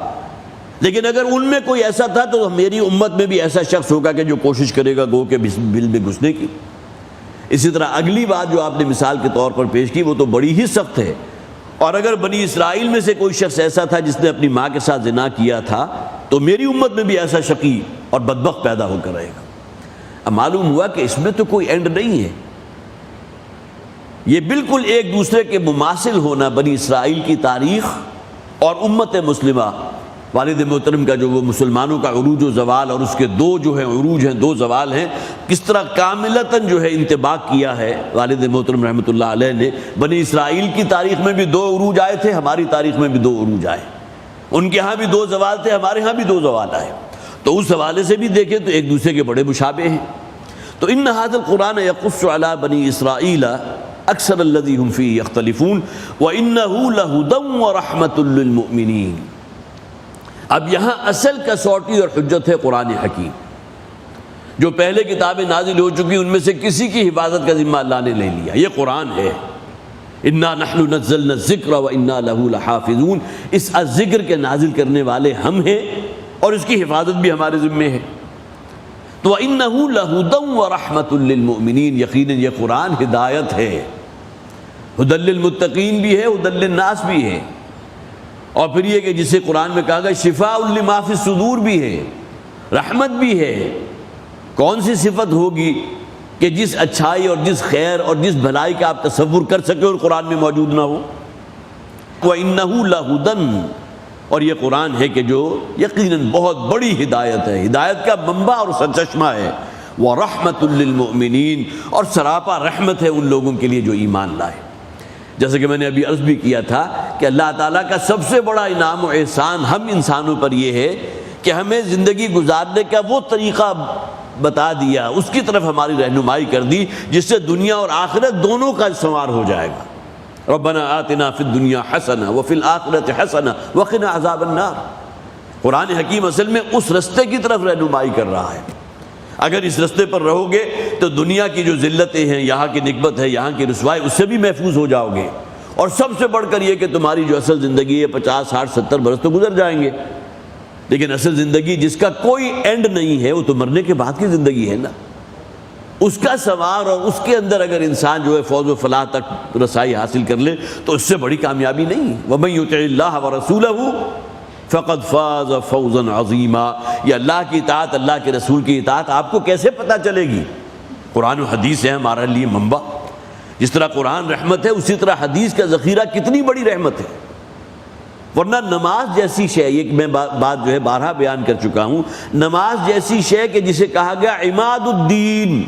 لیکن اگر ان میں کوئی ایسا تھا تو میری امت میں بھی ایسا شخص ہوگا کہ جو کوشش کرے گا گو کے بل میں گھسنے کی۔ اسی طرح اگلی بات جو آپ نے مثال کے طور پر پیش کی وہ تو بڑی ہی سخت ہے، اور اگر بنی اسرائیل میں سے کوئی شخص ایسا تھا جس نے اپنی ماں کے ساتھ زنا کیا تھا تو میری امت میں بھی ایسا شقی اور بدبخت پیدا ہو کر رہے گا۔ اب معلوم ہوا کہ اس میں تو کوئی اینڈ نہیں ہے، یہ بالکل ایک دوسرے کے مماثل ہونا بنی اسرائیل کی تاریخ اور امت مسلمہ، والد محترم کا جو وہ مسلمانوں کا عروج و زوال اور اس کے دو جو ہیں عروج ہیں، دو زوال ہیں، کس طرح کاملتاً جو ہے انطباق کیا ہے والد محترم رحمۃ اللہ علیہ نے۔ بنی اسرائیل کی تاریخ میں بھی دو عروج آئے تھے، ہماری تاریخ میں بھی دو عروج آئے، ان کے ہاں بھی دو زوال تھے، ہمارے ہاں بھی دو زوال آئے، تو اس حوالے سے بھی دیکھیں تو ایک دوسرے کے بڑے مشابہ ہیں۔ تو ان ھذا القرآن یقص علی بنی اسرائیل اکثر الذی ھم فیہ یختلفون وانہ لہدی ورحمۃ للمؤمنین۔ اب یہاں اصل کسوٹی اور حجت ہے قرآن حکیم، جو پہلے کتابیں نازل ہو چکی ان میں سے کسی کی حفاظت کا ذمہ اللہ نے لے لیا، یہ قرآن ہے۔ انا نحن نزلنا الذکر وانا لہ لحافظون، اس ذکر کے نازل کرنے والے ہم ہیں اور اس کی حفاظت بھی ہمارے ذمے ہے۔ تو وَإِنَّهُ لَهُدًى وَرَحْمَةٌ لِّلْمُؤْمِنِينَ، یقیناً یہ قرآن ہدایت ہے، ہدی للمتقین بھی ہے، ہدی للناس بھی ہے، اور پھر یہ کہ جسے قرآن میں کہا گیا شفاء لما فی الصدور بھی ہے، رحمت بھی ہے۔ کون سی صفت ہوگی کہ جس اچھائی اور جس خیر اور جس بھلائی کا آپ تصور کر سکے اور قرآن میں موجود نہ ہو؟ وَإِنَّهُ لَهُدًى، اور یہ قرآن ہے کہ جو یقیناً بہت بڑی ہدایت ہے، ہدایت کا منبع اور سرچشمہ ہے، وَرَحْمَةٌ لِّلْمُؤْمِنِينَ، اور سراپا رحمت ہے ان لوگوں کے لیے جو ایمان لائے۔ جیسے کہ میں نے ابھی عرض بھی کیا تھا کہ اللہ تعالیٰ کا سب سے بڑا انعام و احسان ہم انسانوں پر یہ ہے کہ ہمیں زندگی گزارنے کا وہ طریقہ بتا دیا، اس کی طرف ہماری رہنمائی کر دی جس سے دنیا اور آخرت دونوں کا استثمار ہو جائے گا۔ ربنا آتنا فی الدنیا حسنہ وفی الآخرۃ حسنہ وقنا عذاب النار۔ قرآن حکیم اصل میں اس رستے کی طرف رہنمائی کر رہا ہے۔ اگر اس رستے پر رہو گے تو دنیا کی جو ذلتیں ہیں، یہاں کی نکبت ہے، یہاں کی رسوائی، اس سے بھی محفوظ ہو جاؤ گے، اور سب سے بڑھ کر یہ کہ تمہاری جو اصل زندگی ہے 50 60 70 برس تو گزر جائیں گے، لیکن اصل زندگی جس کا کوئی اینڈ نہیں ہے وہ تو مرنے کے بعد کی زندگی ہے نا، اس کا سوار اور اس کے اندر اگر انسان جو ہے فوز و فلاح تک رسائی حاصل کر لے تو اس سے بڑی کامیابی نہیں ہے۔ وَمَن يُطِعِ اللَّهَ وَرَسُولَهُ فَقَدْ فَازَ فَوْزًا عَظِيمًا۔ یہ اللہ کی اطاعت، اللہ کے رسول کی اطاعت آپ کو کیسے پتہ چلے گی؟ قرآن و حدیث ہے ہمارے لیے منبع۔ جس طرح قرآن رحمت ہے اسی طرح حدیث کا ذخیرہ کتنی بڑی رحمت ہے۔ ورنہ نماز جیسی شے، یہ میں بات جو ہے بارہا بیان کر چکا ہوں، نماز جیسی شے کہ جسے کہا گیا عماد الدین،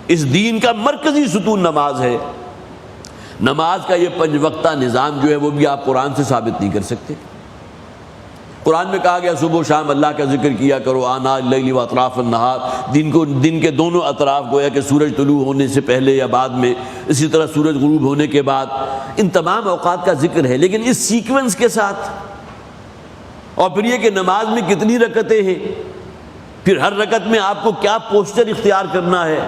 اس دین کا مرکزی ستون نماز ہے، نماز کا یہ 5 وقتہ نظام جو ہے وہ بھی آپ قرآن سے ثابت نہیں کر سکتے۔ قرآن میں کہا گیا صبح و شام اللہ کا ذکر کیا کرو، آناء اللیل و اطراف النہار، دن کے دونوں اطراف، گویا کہ سورج طلوع ہونے سے پہلے یا بعد میں، اسی طرح سورج غروب ہونے کے بعد، ان تمام اوقات کا ذکر ہے، لیکن اس سیکوینس کے ساتھ۔ اور پھر یہ کہ نماز میں کتنی رکعتیں ہیں، پھر ہر رکعت میں آپ کو کیا پوسچر اختیار کرنا ہے،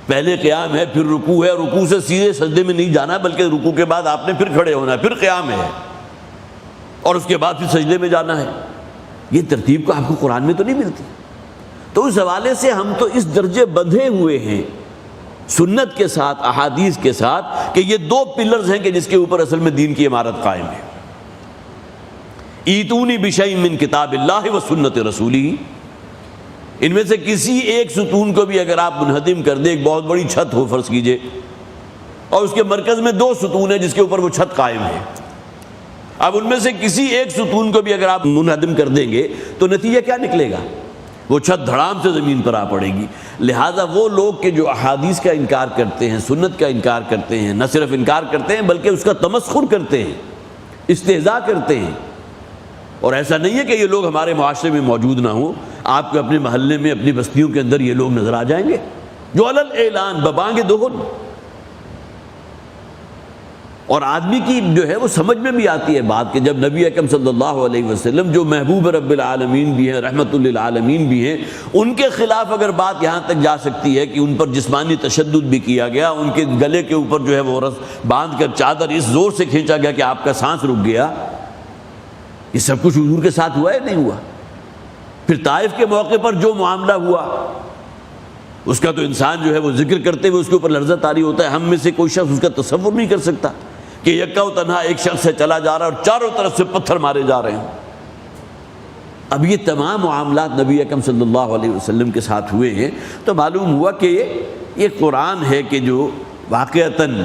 پہلے قیام ہے، پھر رکوع ہے، رکوع سے سیدھے سجدے میں نہیں جانا بلکہ رکوع کے بعد آپ نے پھر کھڑے ہونا ہے، پھر قیام ہے، اور اس کے بعد پھر سجدے میں جانا ہے۔ یہ ترتیب کو آپ کو قرآن میں تو نہیں ملتی۔ تو اس حوالے سے ہم تو اس درجے بندھے ہوئے ہیں سنت کے ساتھ، احادیث کے ساتھ، کہ یہ 2 پلرز ہیں کہ جس کے اوپر اصل میں دین کی عمارت قائم ہے۔ ایتونی بشیء من کتاب اللہ و سنت رسولہ، ان میں سے کسی ایک ستون کو بھی اگر آپ منہدم کر دیں، ایک بہت بڑی چھت ہو فرض کیجئے، اور اس کے مرکز میں 2 ستون ہیں جس کے اوپر وہ چھت قائم ہے، اب ان میں سے کسی ایک ستون کو بھی اگر آپ منہدم کر دیں گے تو نتیجہ کیا نکلے گا؟ وہ چھت دھڑام سے زمین پر آ پڑے گی۔ لہٰذا وہ لوگ کہ جو احادیث کا انکار کرتے ہیں، سنت کا انکار کرتے ہیں، نہ صرف انکار کرتے ہیں بلکہ اس کا تمسخر کرتے ہیں، استہزاء کرتے ہیں، اور ایسا نہیں ہے کہ یہ لوگ ہمارے معاشرے میں موجود نہ ہوں، آپ کو اپنے محلے میں، اپنی بستیوں کے اندر یہ لوگ نظر آ جائیں گے جو علل اعلان ببانگ دہن، اور آدمی کی جو ہے وہ سمجھ میں بھی آتی ہے بات کہ جب نبی اکرم صلی اللہ علیہ وسلم جو محبوب رب العالمین بھی ہیں، رحمت للعالمین بھی ہیں، ان کے خلاف اگر بات یہاں تک جا سکتی ہے کہ ان پر جسمانی تشدد بھی کیا گیا، ان کے گلے کے اوپر جو ہے وہ رس باندھ کر چادر اس زور سے کھینچا گیا کہ آپ کا سانس رک گیا، یہ سب کچھ حضور کے ساتھ ہوا ہے نہیں ہوا؟ پھر طائف کے موقع پر جو معاملہ ہوا اس کا تو انسان جو ہے وہ ذکر کرتے ہوئے اس کے اوپر لرزہ طاری ہوتا ہے. ہم میں سے کوئی شخص اس کا تصور نہیں کر سکتا کہ یکا و تنہا ایک شخص سے چلا جا رہا ہے اور چاروں طرف سے پتھر مارے جا رہے ہیں. اب یہ تمام معاملات نبی اکرم صلی اللہ علیہ وسلم کے ساتھ ہوئے ہیں تو معلوم ہوا کہ یہ قرآن ہے کہ جو واقعتاً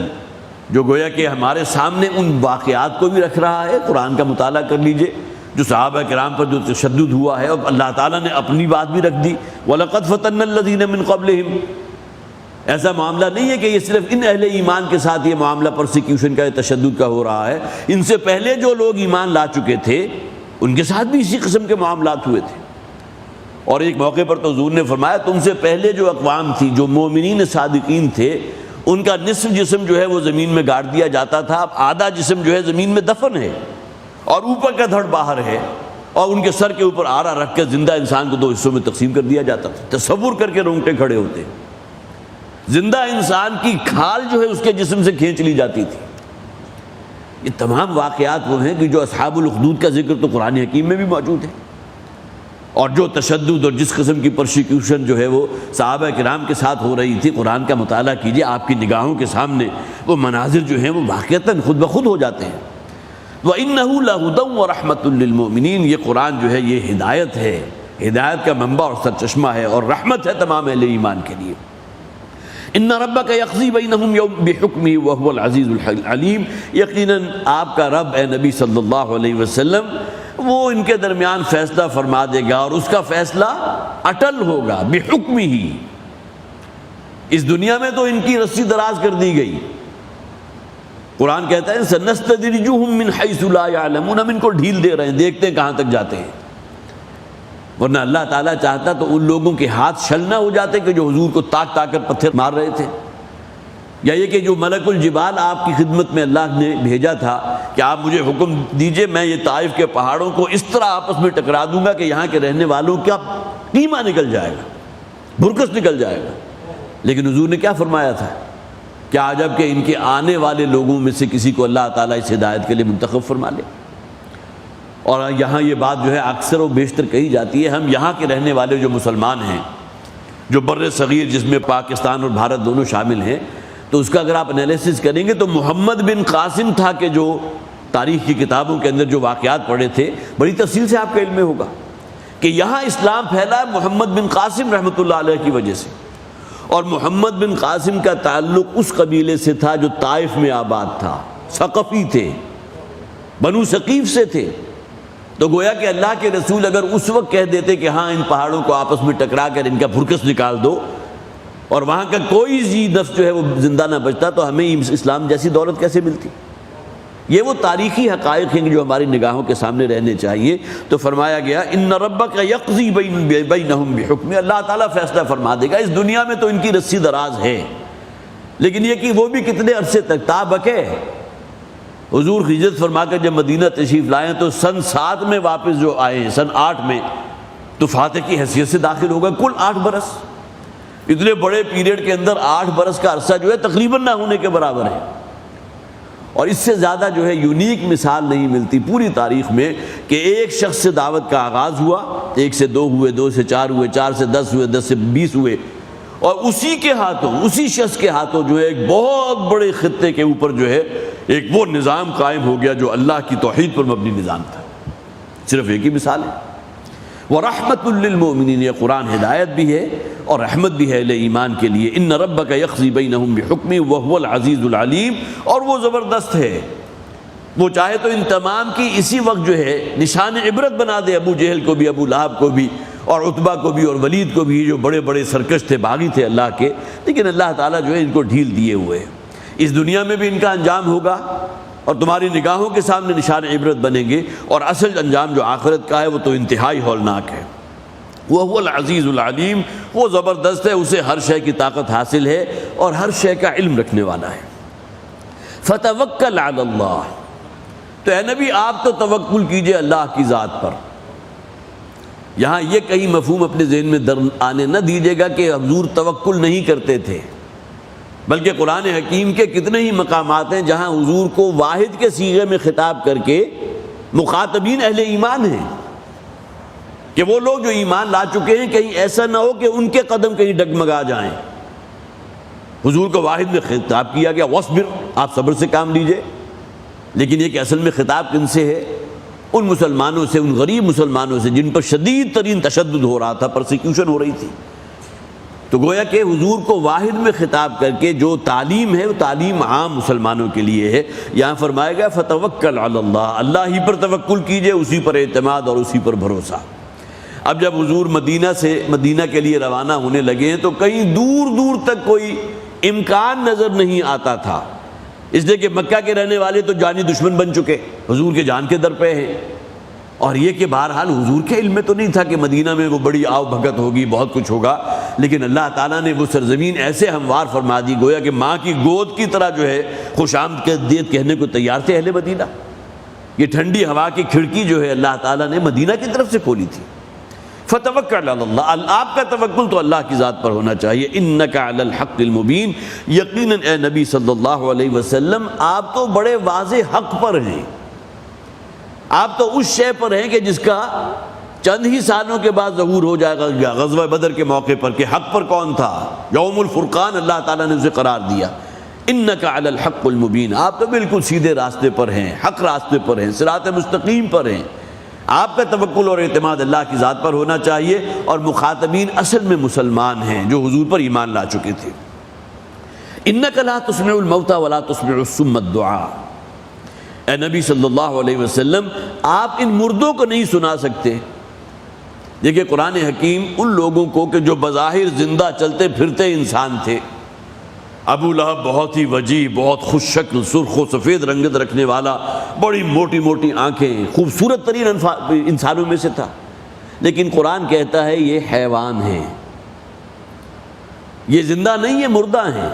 جو گویا کہ ہمارے سامنے ان واقعات کو بھی رکھ رہا ہے. قرآن کا مطالعہ کر لیجئے، جو صحابہ کرام پر جو تشدد ہوا ہے، اور اللہ تعالیٰ نے اپنی بات بھی رکھ دی، وَلَقَدْ فَتَنَّا الَّذِينَ مِن قَبْلِهِمْ. ایسا معاملہ نہیں ہے کہ یہ صرف ان اہل ایمان کے ساتھ یہ معاملہ پرسیکیوشن کا، تشدد کا ہو رہا ہے. ان سے پہلے جو لوگ ایمان لا چکے تھے ان کے ساتھ بھی اسی قسم کے معاملات ہوئے تھے. اور ایک موقع پر تو حضور نے فرمایا تم سے پہلے جو اقوام تھی، جو مومنین صادقین تھے، ان کا نصف جسم جو ہے وہ زمین میں گاڑ دیا جاتا تھا، اب آدھا جسم جو ہے زمین میں دفن ہے اور اوپر کا دھڑ باہر ہے، اور ان کے سر کے اوپر آرا رکھ کے زندہ انسان کو دو حصوں میں تقسیم کر دیا جاتا تھا. تصور کر کے رونگٹے کھڑے ہوتے. زندہ انسان کی کھال جو ہے اس کے جسم سے کھینچ لی جاتی تھی. یہ تمام واقعات وہ ہیں کہ جو اصحاب الاخدود کا ذکر تو قرآن حکیم میں بھی موجود ہے. اور جو تشدد اور جس قسم کی پرسیکیوشن جو ہے وہ صحابہ کرام کے ساتھ ہو رہی تھی، قرآن کا مطالعہ کیجئے، آپ کی نگاہوں کے سامنے وہ مناظر جو ہیں وہ واقعتاً خود بخود ہو جاتے ہیں. وَإِنَّهُ لَهُدًى وَرَحْمَةٌ لِّلْمُؤْمِنِينَ. یہ قرآن جو ہے یہ ہدایت ہے، ہدایت کا منبع اور سرچشمہ ہے، اور رحمت ہے تمام اہل ایمان کے لیے. ان ربک یقضی بینہم بحکمہ وہو العزیز العلیم. یقیناً آپ کا رب اے نبی صلی اللہ علیہ وسلم وہ ان کے درمیان فیصلہ فرما دے گا، اور اس کا فیصلہ اٹل ہوگا. بحکمہ، اس دنیا میں تو ان کی رسی دراز کر دی گئی. قرآن کہتا ہے سنستدرجہم من حیث لا یعلمون، ہم ان کو ڈھیل دے رہے ہیں، دیکھتے ہیں کہاں تک جاتے ہیں. ورنہ اللہ تعالیٰ چاہتا تو ان لوگوں کے ہاتھ شل نہ ہو جاتے کہ جو حضور کو تاک تاک کر پتھر مار رہے تھے، یا یہ کہ جو ملک الجبال آپ کی خدمت میں اللہ نے بھیجا تھا کہ آپ مجھے حکم دیجئے، میں یہ طائف کے پہاڑوں کو اس طرح آپس میں ٹکرا دوں گا کہ یہاں کے رہنے والوں کا قیمہ نکل جائے گا، بھرکس نکل جائے گا. لیکن حضور نے کیا فرمایا تھا؟ کیا عجب کہ ان کے آنے والے لوگوں میں سے کسی کو اللہ تعالیٰ اس ہدایت کے لیے منتخب فرما لے. اور یہاں یہ بات جو ہے اکثر و بیشتر کہی جاتی ہے، ہم یہاں کے رہنے والے جو مسلمان ہیں، جو بر صغیر جس میں پاکستان اور بھارت دونوں شامل ہیں، تو اس کا اگر آپ انالیسس کریں گے تو محمد بن قاسم تھا کہ جو تاریخ کی کتابوں کے اندر جو واقعات پڑھے تھے، بڑی تفصیل سے آپ کا علم میں ہوگا کہ یہاں اسلام پھیلا محمد بن قاسم رحمۃ اللہ علیہ کی وجہ سے. اور محمد بن قاسم کا تعلق اس قبیلے سے تھا جو طائف میں آباد تھا، ثقفی تھے، بنو ثقیف سے تھے. تو گویا کہ اللہ کے رسول اگر اس وقت کہہ دیتے کہ ہاں ان پہاڑوں کو آپس میں ٹکرا کر ان کا بھرکس نکال دو، اور وہاں کا کوئی ذی نفس جو ہے وہ زندہ نہ بچتا، تو ہمیں اسلام جیسی دولت کیسے ملتی؟ یہ وہ تاریخی حقائق ہیں جو ہماری نگاہوں کے سامنے رہنے چاہیے. تو فرمایا گیا ان ربک یقضی بینہم بحکمہ، اللہ تعالیٰ فیصلہ فرما دے گا. اس دنیا میں تو ان کی رسی دراز ہے، لیکن یہ کہ وہ بھی کتنے عرصے تک. تابکے حضور ہجرت فرما کر جب مدینہ تشریف لائے تو سن 7 میں واپس جو آئے ہیں، سن 8 میں تو فاتح کی حیثیت سے داخل ہوگا. کل 8 برس، اتنے بڑے پیریڈ کے اندر 8 برس کا عرصہ جو ہے تقریباً نہ ہونے کے برابر ہے. اور اس سے زیادہ جو ہے یونیک مثال نہیں ملتی پوری تاریخ میں کہ ایک شخص سے دعوت کا آغاز ہوا، 1 سے 2 ہوئے، 2 سے 4 ہوئے، 4 سے 10 ہوئے، 10 سے 20 ہوئے، اور اسی کے ہاتھوں، اسی شخص کے ہاتھوں جو ہے ایک بہت بڑے خطے کے اوپر جو ہے ایک وہ نظام قائم ہو گیا جو اللہ کی توحید پر مبنی نظام تھا. صرف ایک ہی مثال ہے. وَرَحْمَةٌ لِّلْمُؤْمِنِينَ، یہ قرآن ہدایت بھی ہے اور رحمت بھی ہے اہل ایمان کے لیے. ان ربک یقضی بینہم بحکمہ وہو العزیز العلیم، اور وہ زبردست ہے. وہ چاہے تو ان تمام کی اسی وقت جو ہے نشان عبرت بنا دے، ابو جہل کو بھی، ابو لہب کو بھی، اور عتبہ کو بھی، اور ولید کو بھی، جو بڑے بڑے سرکش تھے، باغی تھے اللہ کے. لیکن اللہ تعالیٰ جو ہے ان کو ڈھیل دیے ہوئے ہیں. اس دنیا میں بھی ان کا انجام ہوگا اور تمہاری نگاہوں کے سامنے نشان عبرت بنیں گے، اور اصل انجام جو آخرت کا ہے وہ تو انتہائی ہولناک ہے. وہ العزیز العلیم، وہ زبردست ہے، اسے ہر شے کی طاقت حاصل ہے اور ہر شے کا علم رکھنے والا ہے. فتوکل علی اللہ، تو اے نبی آپ تو توکل کیجئے اللہ کی ذات پر. یہاں یہ کہیں مفہوم اپنے ذہن میں در آنے نہ دیجیے گا کہ حضور توکل نہیں کرتے تھے، بلکہ قرآن حکیم کے کتنے ہی مقامات ہیں جہاں حضور کو واحد کے صیغے میں خطاب کر کے مخاطبین اہل ایمان ہیں کہ وہ لوگ جو ایمان لا چکے ہیں کہیں ایسا نہ ہو کہ ان کے قدم کہیں ڈگمگا جائیں۔ حضور کو واحد میں خطاب کیا گیا وَاصْبِرْ، آپ صبر سے کام لیجئے، لیکن یہ کہ اصل میں خطاب کن سے ہے؟ ان مسلمانوں سے، ان غریب مسلمانوں سے جن پر شدید ترین تشدد ہو رہا تھا، پرسیکیوشن ہو رہی تھی۔ تو گویا کہ حضور کو واحد میں خطاب کر کے جو تعلیم ہے وہ تعلیم عام مسلمانوں کے لیے ہے۔ یہاں فرمایا گیا فَتَوَكَّلْ عَلَى اللَّهِ، اللہ ہی پر توکل کیجئے، اسی پر اعتماد اور اسی پر بھروسہ۔ اب جب حضور مدینہ کے لیے روانہ ہونے لگے ہیں تو کہیں دور دور تک کوئی امکان نظر نہیں آتا تھا، اس لیے کہ مکہ کے رہنے والے تو جانی دشمن بن چکے، حضور کے جان کے در پہ ہیں۔ اور یہ کہ بہرحال حضور کے علم میں تو نہیں تھا کہ مدینہ میں وہ بڑی آؤ بھگت ہوگی، بہت کچھ ہوگا، لیکن اللہ تعالیٰ نے وہ سرزمین ایسے ہموار فرما دی گویا کہ ماں کی گود کی طرح جو ہے خوش آمدید کہنے کو تیار تھے اہل مدینہ۔ یہ ٹھنڈی ہوا کی کھڑکی جو ہے اللہ تعالیٰ نے مدینہ کی طرف سے کھولی تھی۔ فَتَوَكَّلْ عَلَى اللَّهِ، آپ کا توکل تو اللہ کی ذات پر ہونا چاہیے۔ إِنَّكَ عَلَى الْحَقِّ الْمُبِينِ، یقیناً اے نبی صلی اللہ علیہ وسلم آپ تو بڑے واضح حق پر ہیں، آپ تو اس شے پر ہیں کہ جس کا چند ہی سالوں کے بعد ظہور ہو جائے گا غزوہ بدر کے موقع پر کہ حق پر کون تھا، یوم الفرقان اللہ تعالیٰ نے اسے قرار دیا۔ إِنَّكَ عَلَى الْحَقِّ الْمُبِينِ، آپ تو بالکل سیدھے راستے پر ہیں، حق راستے پر ہیں، صراط مستقیم پر ہیں۔ آپ کا توکل اور اعتماد اللہ کی ذات پر ہونا چاہیے، اور مخاطبین اصل میں مسلمان ہیں جو حضور پر ایمان لا چکے تھے۔ انک لا تسمع الموتى ولا تسمع الصم الدعاء، اے نبی صلی اللہ علیہ وسلم آپ ان مردوں کو نہیں سنا سکتے۔ دیکھیں قرآن حکیم ان لوگوں کو کہ جو بظاہر زندہ چلتے پھرتے انسان تھے، ابو لہب بہت ہی وجیح، بہت خوش شکل، سرخ و سفید رنگت رکھنے والا، بڑی موٹی موٹی آنکھیں، خوبصورت ترین انسانوں میں سے تھا، لیکن قرآن کہتا ہے یہ حیوان ہیں، یہ زندہ نہیں، یہ مردہ ہیں۔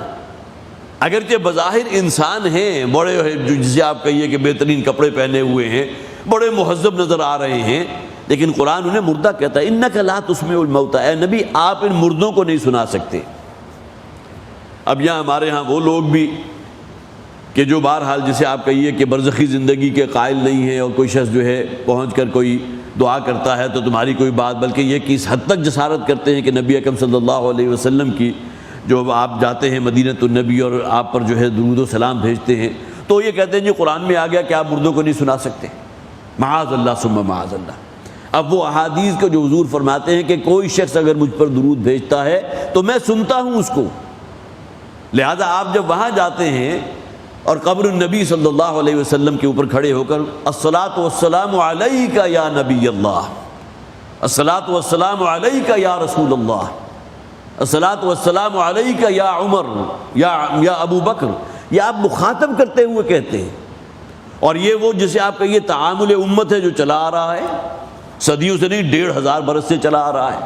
اگرچہ بظاہر انسان ہیں، بڑے جسے آپ کہیے کہ بہترین کپڑے پہنے ہوئے ہیں، بڑے مہذب نظر آ رہے ہیں، لیکن قرآن انہیں مردہ کہتا ہے۔ انک لا تسمع الموتى، اے نبی آپ ان مردوں کو نہیں سنا سکتے۔ اب یہاں ہمارے ہاں وہ لوگ بھی کہ جو بہرحال جسے آپ کہیے کہ برزخی زندگی کے قائل نہیں ہیں، اور کوئی شخص جو ہے پہنچ کر کوئی دعا کرتا ہے تو تمہاری کوئی بات، بلکہ یہ کہ اس حد تک جسارت کرتے ہیں کہ نبی اکرم صلی اللہ علیہ وسلم کی جو آپ جاتے ہیں مدینۃ النبی اور آپ پر جو ہے درود و سلام بھیجتے ہیں، تو یہ کہتے ہیں جی قرآن میں آ گیا کہ آپ مردوں کو نہیں سنا سکتے، معاذ اللہ ثم معاذ اللہ۔ اب وہ احادیث کو جو حضور فرماتے ہیں کہ کوئی شخص اگر مجھ پر درود بھیجتا ہے تو میں سنتا ہوں اس کو، لہذا آپ جب وہاں جاتے ہیں اور قبر النبی صلی اللہ علیہ وسلم کے اوپر کھڑے ہو کر الصلاۃ والسلام علیک یا نبی اللہ، الصلاۃ والسلام علیک یا رسول اللہ، الصلاۃ والسلام علیک یا عمر یا ابو بکر، یہ آپ مخاطب کرتے ہوئے کہتے ہیں۔ اور یہ وہ جسے آپ کہیے تعامل امت ہے جو چلا آ رہا ہے، صدیوں سے نہیں 1500 برس سے چلا آ رہا ہے۔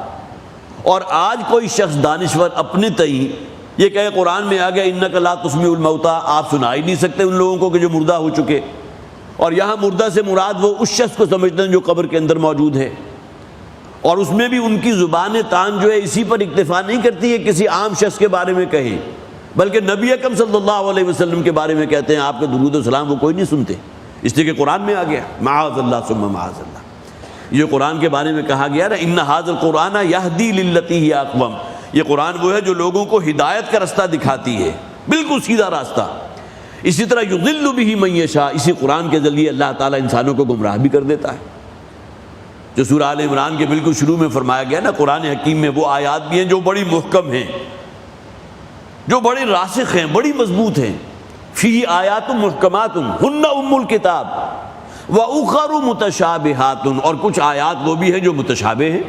اور آج کوئی شخص دانشور اپنے تئیں یہ کہے قرآن میں آ گیا انک لا تسمع الموتى، آپ سنا ہی نہیں سکتے ان لوگوں کو کہ جو مردہ ہو چکے، اور یہاں مردہ سے مراد وہ اس شخص کو سمجھتے ہیں جو قبر کے اندر موجود ہے، اور اس میں بھی ان کی زبان تان جو ہے اسی پر اکتفا نہیں کرتی ہے کسی عام شخص کے بارے میں کہیں، بلکہ نبی اکرم صلی اللہ علیہ وسلم کے بارے میں کہتے ہیں آپ کے درود و سلام وہ کوئی نہیں سنتے، اس لیے کہ قرآن میں آ گیا معاذ اللہ ثم معاذ اللہ۔ یہ قرآن کے بارے میں کہا گیا نا ان ھذا القرآن یہدی للتی ہی اقوم، یہ قرآن وہ ہے جو لوگوں کو ہدایت کا رستہ دکھاتی ہے، بالکل سیدھا راستہ۔ اسی طرح یضل بہ من یشاء، اسی قرآن کے ذریعے اللہ تعالیٰ انسانوں کو گمراہ بھی کر دیتا ہے، جو سورہ آل عمران کے بالکل شروع میں فرمایا گیا نا قرآن حکیم میں وہ آیات بھی ہیں جو بڑی محکم ہیں، جو بڑی راسخ ہیں، بڑی مضبوط ہیں۔ فی آیات محکمات ہن ام الکتاب واخر متشابہات، اور کچھ آیات وہ بھی ہیں جو متشابہ ہیں،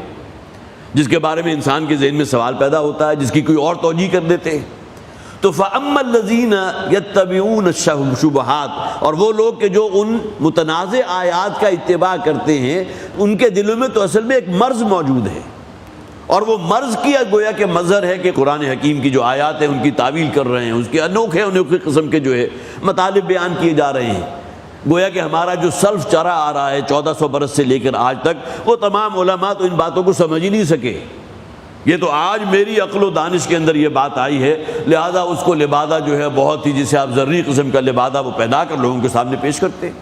جس کے بارے میں انسان کے ذہن میں سوال پیدا ہوتا ہے، جس کی کوئی اور توجیہ کر دیتے ہیں۔ تو فَأَمَّا الَّذِينَ يَتَّبِعُونَ الشُّبُهَاتِ، اور وہ لوگ کہ جو ان متنازع آیات کا اتباع کرتے ہیں، ان کے دلوں میں تو اصل میں ایک مرض موجود ہے، اور وہ مرض کی گویا کہ مظہر ہے کہ قرآن حکیم کی جو آیات ہیں ان کی تعویل کر رہے ہیں، اس کے انوکھے قسم کے جو ہے مطالب بیان کیے جا رہے ہیں۔ گویا کہ ہمارا جو سلف چرا آ رہا ہے 1400 برس سے لے کر آج تک، وہ تمام علماء تو ان باتوں کو سمجھ ہی نہیں سکے، یہ تو آج میری عقل و دانش کے اندر یہ بات آئی ہے، لہذا اس کو لبادہ جو ہے بہت ہی جسے آپ ذرّی قسم کا لبادہ وہ پیدا کر لوگوں کے سامنے پیش کرتے ہیں۔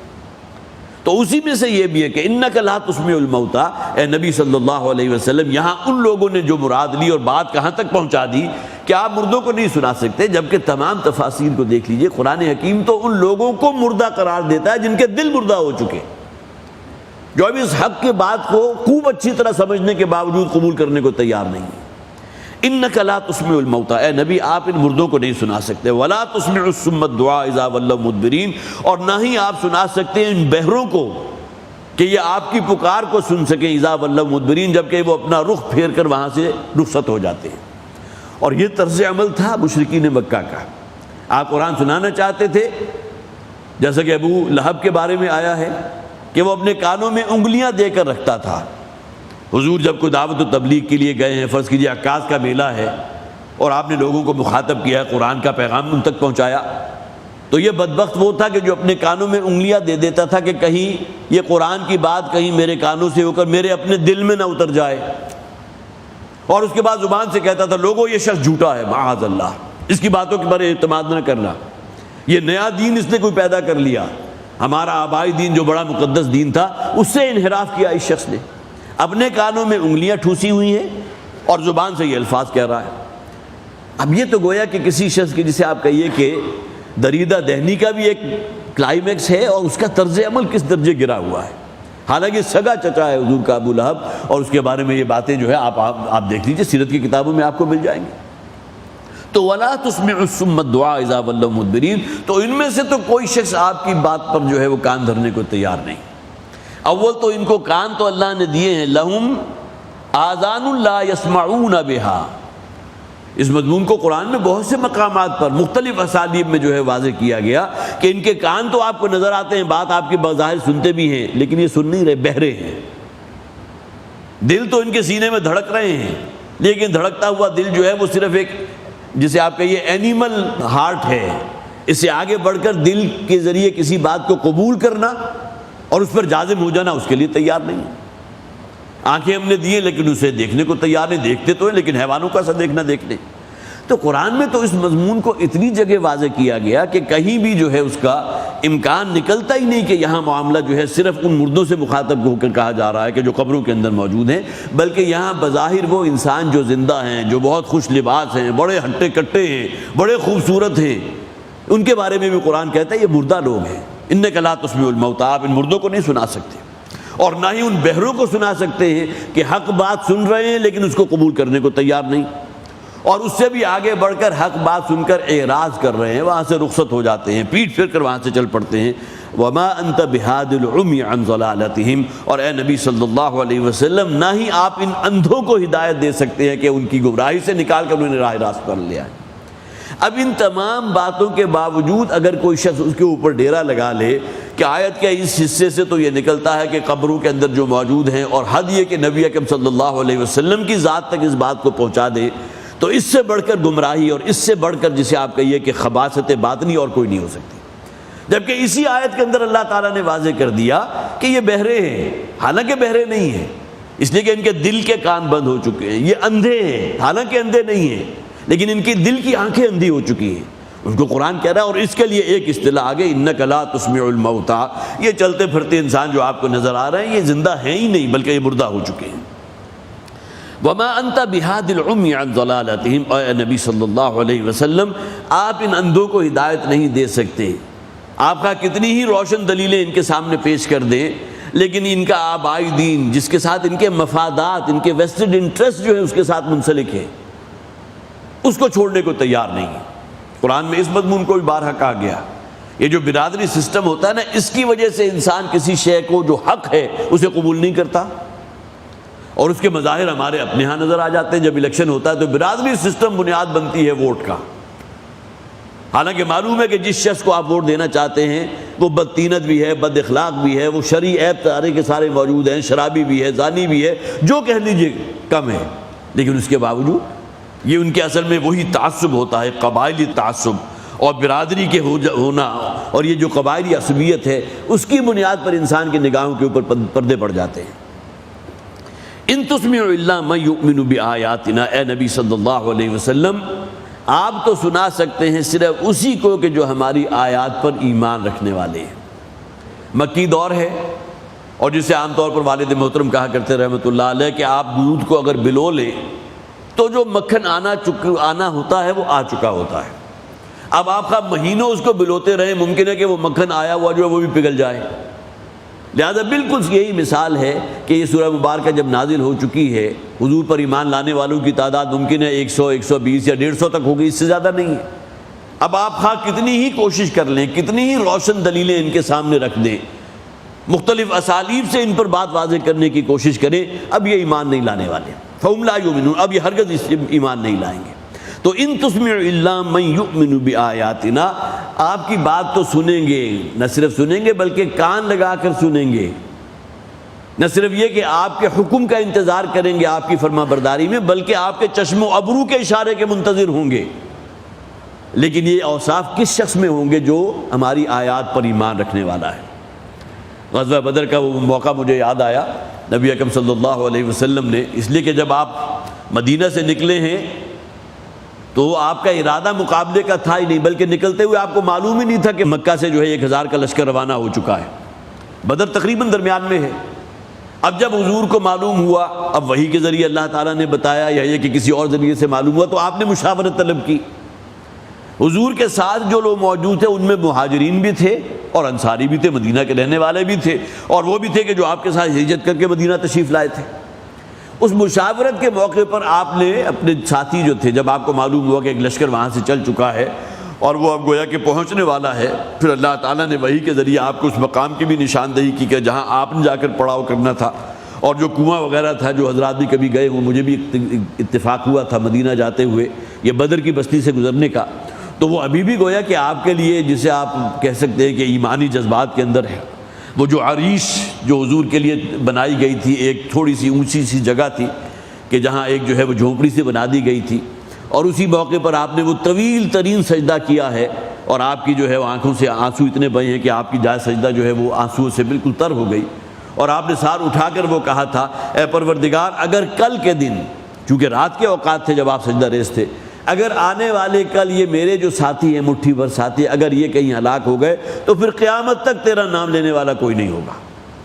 تو اسی میں سے یہ بھی ہے کہ انک لا تسمع الموتى، اے نبی صلی اللہ علیہ وسلم، یہاں ان لوگوں نے جو مراد لی اور بات کہاں تک پہنچا دی کہ آپ مردوں کو نہیں سنا سکتے، جبکہ تمام تفاسیر کو دیکھ لیجئے، قرآن حکیم تو ان لوگوں کو مردہ قرار دیتا ہے جن کے دل مردہ ہو چکے، جو اب اس حق کے بات کو خوب اچھی طرح سمجھنے کے باوجود قبول کرنے کو تیار نہیں ہے۔ انک لا تسمع الموتى، اے نبی آپ ان مردوں کو نہیں سنا سکتے، ولا تسمع الصم الدعاء اذا ولوا مدبرین، اور نہ ہی آپ سنا سکتے ہیں ان بہروں کو کہ یہ آپ کی پکار کو سن سکیں، اذا ولوا مدبرین، جبکہ وہ اپنا رخ پھیر کر وہاں سے رخصت ہو جاتے ہیں۔ اور یہ طرز عمل تھا مشرکین مکہ کا، آپ قرآن سنانا چاہتے تھے، جیسا کہ ابو لہب کے بارے میں آیا ہے کہ وہ اپنے کانوں میں انگلیاں دے کر رکھتا تھا۔ حضور جب کوئی دعوت و تبلیغ کے لیے گئے ہیں، فرض کیجیے عکاظ کا میلہ ہے، اور آپ نے لوگوں کو مخاطب کیا ہے، قرآن کا پیغام ان تک پہنچایا، تو یہ بدبخت وہ تھا کہ جو اپنے کانوں میں انگلیاں دے دیتا تھا کہ کہیں یہ قرآن کی بات کہیں میرے کانوں سے ہو کر میرے اپنے دل میں نہ اتر جائے، اور اس کے بعد زبان سے کہتا تھا لوگوں یہ شخص جھوٹا ہے، معاذ اللہ، اس کی باتوں کے بارے اعتماد نہ کرنا، یہ نیا دین اس نے کوئی پیدا کر لیا، ہمارا آبائی دین جو بڑا مقدس دین تھا اس سے انحراف کیا اس شخص نے، اپنے کانوں میں انگلیاں ٹھوسی ہوئی ہیں اور زبان سے یہ الفاظ کہہ رہا ہے۔ اب یہ تو گویا کہ کسی شخص کی جسے آپ کہیے کہ دریدہ دہنی کا بھی ایک کلائمیکس ہے، اور اس کا طرز عمل کس درجے گرا ہوا ہے، حالانکہ سگا چچا ہے حضور کا ابو لہب، اور اس کے بارے میں یہ باتیں جو ہے آپ دیکھ لیجئے، سیرت کی کتابوں میں آپ کو مل جائیں گے۔ تو ولا تسمع الصم الدعاء اذا ولوا مدبرین، تو ان میں سے تو کوئی شخص آپ کی بات پر جو ہے وہ کان دھرنے کو تیار نہیں۔ اول تو ان کو کان تو اللہ نے دیے ہیں، لہم آذان لا یسمعون بہا، اس مضمون کو قرآن میں بہت سے مقامات پر مختلف اسالیب میں جو ہے واضح کیا گیا کہ ان کے کان تو آپ کو نظر آتے ہیں، بات آپ کی بظاہر سنتے بھی ہیں، لیکن یہ سن نہیں رہے، بہرے ہیں، دل تو ان کے سینے میں دھڑک رہے ہیں، لیکن دھڑکتا ہوا دل جو ہے وہ صرف ایک جسے آپ کہیے اینیمل ہارٹ ہے، اس سے آگے بڑھ کر دل کے ذریعے کسی بات کو قبول کرنا اور اس پر جازم ہو جانا اس کے لیے تیار نہیں ہے۔ آنکھیں ہم نے دی ہیں لیکن اسے دیکھنے کو تیار نہیں، دیکھتے تو ہیں لیکن حیوانوں کا سا دیکھنا دیکھتے۔ تو قرآن میں تو اس مضمون کو اتنی جگہ واضح کیا گیا کہ کہیں بھی جو ہے اس کا امکان نکلتا ہی نہیں کہ یہاں معاملہ جو ہے صرف ان مردوں سے مخاطب ہو کر کہا جا رہا ہے کہ جو قبروں کے اندر موجود ہیں، بلکہ یہاں بظاہر وہ انسان جو زندہ ہیں، جو بہت خوش لباس ہیں، بڑے ہٹے کٹے ہیں، بڑے خوبصورت ہیں، ان کے بارے میں بھی قرآن کہتا ہے یہ مردہ لوگ ہیں۔ انک لا تسمع الموتى، آپ ان مردوں کو نہیں سنا سکتے، اور نہ ہی ان بہروں کو سنا سکتے ہیں کہ حق بات سن رہے ہیں لیکن اس کو قبول کرنے کو تیار نہیں، اور اس سے بھی آگے بڑھ کر حق بات سن کر اعراض کر رہے ہیں، وہاں سے رخصت ہو جاتے ہیں، پیٹ پھیر کر وہاں سے چل پڑتے ہیں۔ وما انت بہاد العمی عن ضلالتہم، اور اے نبی صلی اللہ علیہ وسلم نہ ہی آپ ان اندھوں کو ہدایت دے سکتے ہیں کہ ان کی گمراہی سے نکال کر انہیں راہ راست پر لے آئے۔ اب ان تمام باتوں کے باوجود اگر کوئی شخص اس کے اوپر ڈیرا لگا لے کہ آیت کے اس حصے سے تو یہ نکلتا ہے کہ قبروں کے اندر جو موجود ہیں، اور حد یہ کہ نبی اکرم صلی اللہ علیہ وسلم کی ذات تک اس بات کو پہنچا دے، تو اس سے بڑھ کر گمراہی اور اس سے بڑھ کر جسے آپ کہیے کہ خباثت باطنی اور کوئی نہیں ہو سکتی۔ جبکہ اسی آیت کے اندر اللہ تعالیٰ نے واضح کر دیا کہ یہ بہرے ہیں، حالانکہ بہرے نہیں ہیں، اس لیے کہ ان کے دل کے کان بند ہو چکے ہیں، یہ اندھے ہیں، حالانکہ اندھے نہیں ہیں، لیکن ان کی دل کی آنکھیں اندھی ہو چکی ہیں، ان کو قرآن کہہ رہا ہے۔ اور اس کے لیے ایک اصطلاح آگے، انک لا تسمع الموتى، یہ چلتے پھرتے انسان جو آپ کو نظر آ رہے ہیں یہ زندہ ہیں ہی نہیں بلکہ یہ مردہ ہو چکے ہیں۔ وما انت بہاد العمی عن ضلالتہم، اے نبی صلی اللہ علیہ وسلم آپ ان اندھوں کو ہدایت نہیں دے سکتے، آپ کا کتنی ہی روشن دلیلیں ان کے سامنے پیش کر دیں، لیکن ان کا آبائی دین جس کے ساتھ ان کے مفادات، ان کے ویسٹڈ انٹرسٹ جو ہے اس کے ساتھ منسلک ہے، اس کو چھوڑنے کو تیار نہیں ہے۔ قرآن میں اس مضمون کو بھی بارہا کہا گیا، یہ جو برادری سسٹم ہوتا ہے نا، اس کی وجہ سے انسان کسی شے کو جو حق ہے اسے قبول نہیں کرتا، اور اس کے مظاہر ہمارے اپنے ہاں نظر آ جاتے ہیں۔ جب الیکشن ہوتا ہے تو برادری سسٹم بنیاد بنتی ہے ووٹ کا، حالانکہ معلوم ہے کہ جس شخص کو آپ ووٹ دینا چاہتے ہیں وہ بدتینت بھی ہے، بد اخلاق بھی ہے، وہ شرعی عیب سارے کے سارے موجود ہیں، شرابی بھی ہے، زانی بھی ہے، جو کہہ لیجیے کم ہے، لیکن اس کے باوجود یہ ان کے اصل میں وہی تعصب ہوتا ہے، قبائلی تعصب اور برادری کے ہونا، اور یہ جو قبائلی عصبیت ہے اس کی بنیاد پر انسان کی نگاہوں کے اوپر پردے پڑ جاتے ہیں۔ ان تسمع الا من یؤمن بآیاتنا، اے نبی صلی اللہ علیہ وسلم آپ تو سنا سکتے ہیں صرف اسی کو کہ جو ہماری آیات پر ایمان رکھنے والے ہیں۔ مکی دور ہے، اور جسے عام طور پر والد محترم کہا کرتے رحمۃ اللہ علیہ کہ آپ دودھ کو اگر بلو لیں تو جو مکھن آنا ہوتا ہے وہ آ چکا ہوتا ہے۔ اب آپ کا مہینوں اس کو بلوتے رہیں، ممکن ہے کہ وہ مکھن آیا ہوا جو ہے وہ بھی پگھل جائے۔ لہذا بالکل یہی مثال ہے کہ یہ سورہ مبارکہ جب نازل ہو چکی ہے، حضور پر ایمان لانے والوں کی تعداد ممکن ہے 100، 120 یا 150 تک ہوگی، اس سے زیادہ نہیں ہے۔ اب آپ کتنی ہی کوشش کر لیں، کتنی ہی روشن دلیلیں ان کے سامنے رکھ دیں، مختلف اسالیب سے ان پر بات واضح کرنے کی کوشش کریں، اب یہ ایمان نہیں لانے والے، فَهُمْ لَا يُؤْمِنُونَ، اب یہ ہرگز اس سے ایمان نہیں لائیں گے۔ تو ان تسمع الا من یؤمن بآیاتنا، آپ کی بات تو سنیں گے، نہ صرف سنیں گے بلکہ کان لگا کر سنیں گے، نہ صرف یہ کہ آپ کے حکم کا انتظار کریں گے آپ کی فرما برداری میں، بلکہ آپ کے چشم و ابرو کے اشارے کے منتظر ہوں گے۔ لیکن یہ اوصاف کس شخص میں ہوں گے؟ جو ہماری آیات پر ایمان رکھنے والا ہے۔ غزوہ بدر کا وہ موقع مجھے یاد آیا، نبی اکرم صلی اللہ علیہ وسلم نے، اس لیے کہ جب آپ مدینہ سے نکلے ہیں تو آپ کا ارادہ مقابلے کا تھا ہی نہیں، بلکہ نکلتے ہوئے آپ کو معلوم ہی نہیں تھا کہ مکہ سے جو ہے 1000 کا لشکر روانہ ہو چکا ہے، بدر تقریباً درمیان میں ہے۔ اب جب حضور کو معلوم ہوا، اب وحی کے ذریعے اللہ تعالیٰ نے بتایا یا یہ کہ کسی اور ذریعے سے معلوم ہوا، تو آپ نے مشاورت طلب کی۔ حضور کے ساتھ جو لوگ موجود تھے ان میں مہاجرین بھی تھے اور انصاری بھی تھے، مدینہ کے رہنے والے بھی تھے، اور وہ بھی تھے کہ جو آپ کے ساتھ ہجرت کر کے مدینہ تشریف لائے تھے۔ اس مشاورت کے موقع پر آپ نے اپنے ساتھی جو تھے، جب آپ کو معلوم ہوا کہ ایک لشکر وہاں سے چل چکا ہے اور وہ اب گویا کہ پہنچنے والا ہے، پھر اللہ تعالیٰ نے وحی کے ذریعے آپ کو اس مقام کی بھی نشاندہی کی کہ جہاں آپ نے جا کر پڑاؤ کرنا تھا، اور جو کنواں وغیرہ تھا، جو حضرات بھی کبھی گئے ہوں، مجھے بھی اتفاق ہوا تھا مدینہ جاتے ہوئے یہ بدر کی بستی سے گزرنے کا، تو وہ ابھی بھی گویا کہ آپ کے لیے، جسے آپ کہہ سکتے ہیں کہ ایمانی جذبات کے اندر ہے، وہ جو عریش جو حضور کے لیے بنائی گئی تھی، ایک تھوڑی سی اونچی سی جگہ تھی کہ جہاں ایک جو ہے وہ جھونپڑی سے بنا دی گئی تھی، اور اسی موقع پر آپ نے وہ طویل ترین سجدہ کیا ہے، اور آپ کی جو ہے وہ آنکھوں سے آنسو اتنے بہے ہیں کہ آپ کی جائے سجدہ جو ہے وہ آنسو سے بالکل تر ہو گئی، اور آپ نے سار اٹھا کر وہ کہا تھا، اے پروردگار، اگر کل کے دن، چونکہ رات کے اوقات تھے جب آپ سجدہ ریز تھے، اگر آنے والے کل یہ میرے جو ساتھی ہیں، مٹھی بھر ساتھی، اگر یہ کہیں ہلاک ہو گئے تو پھر قیامت تک تیرا نام لینے والا کوئی نہیں ہوگا۔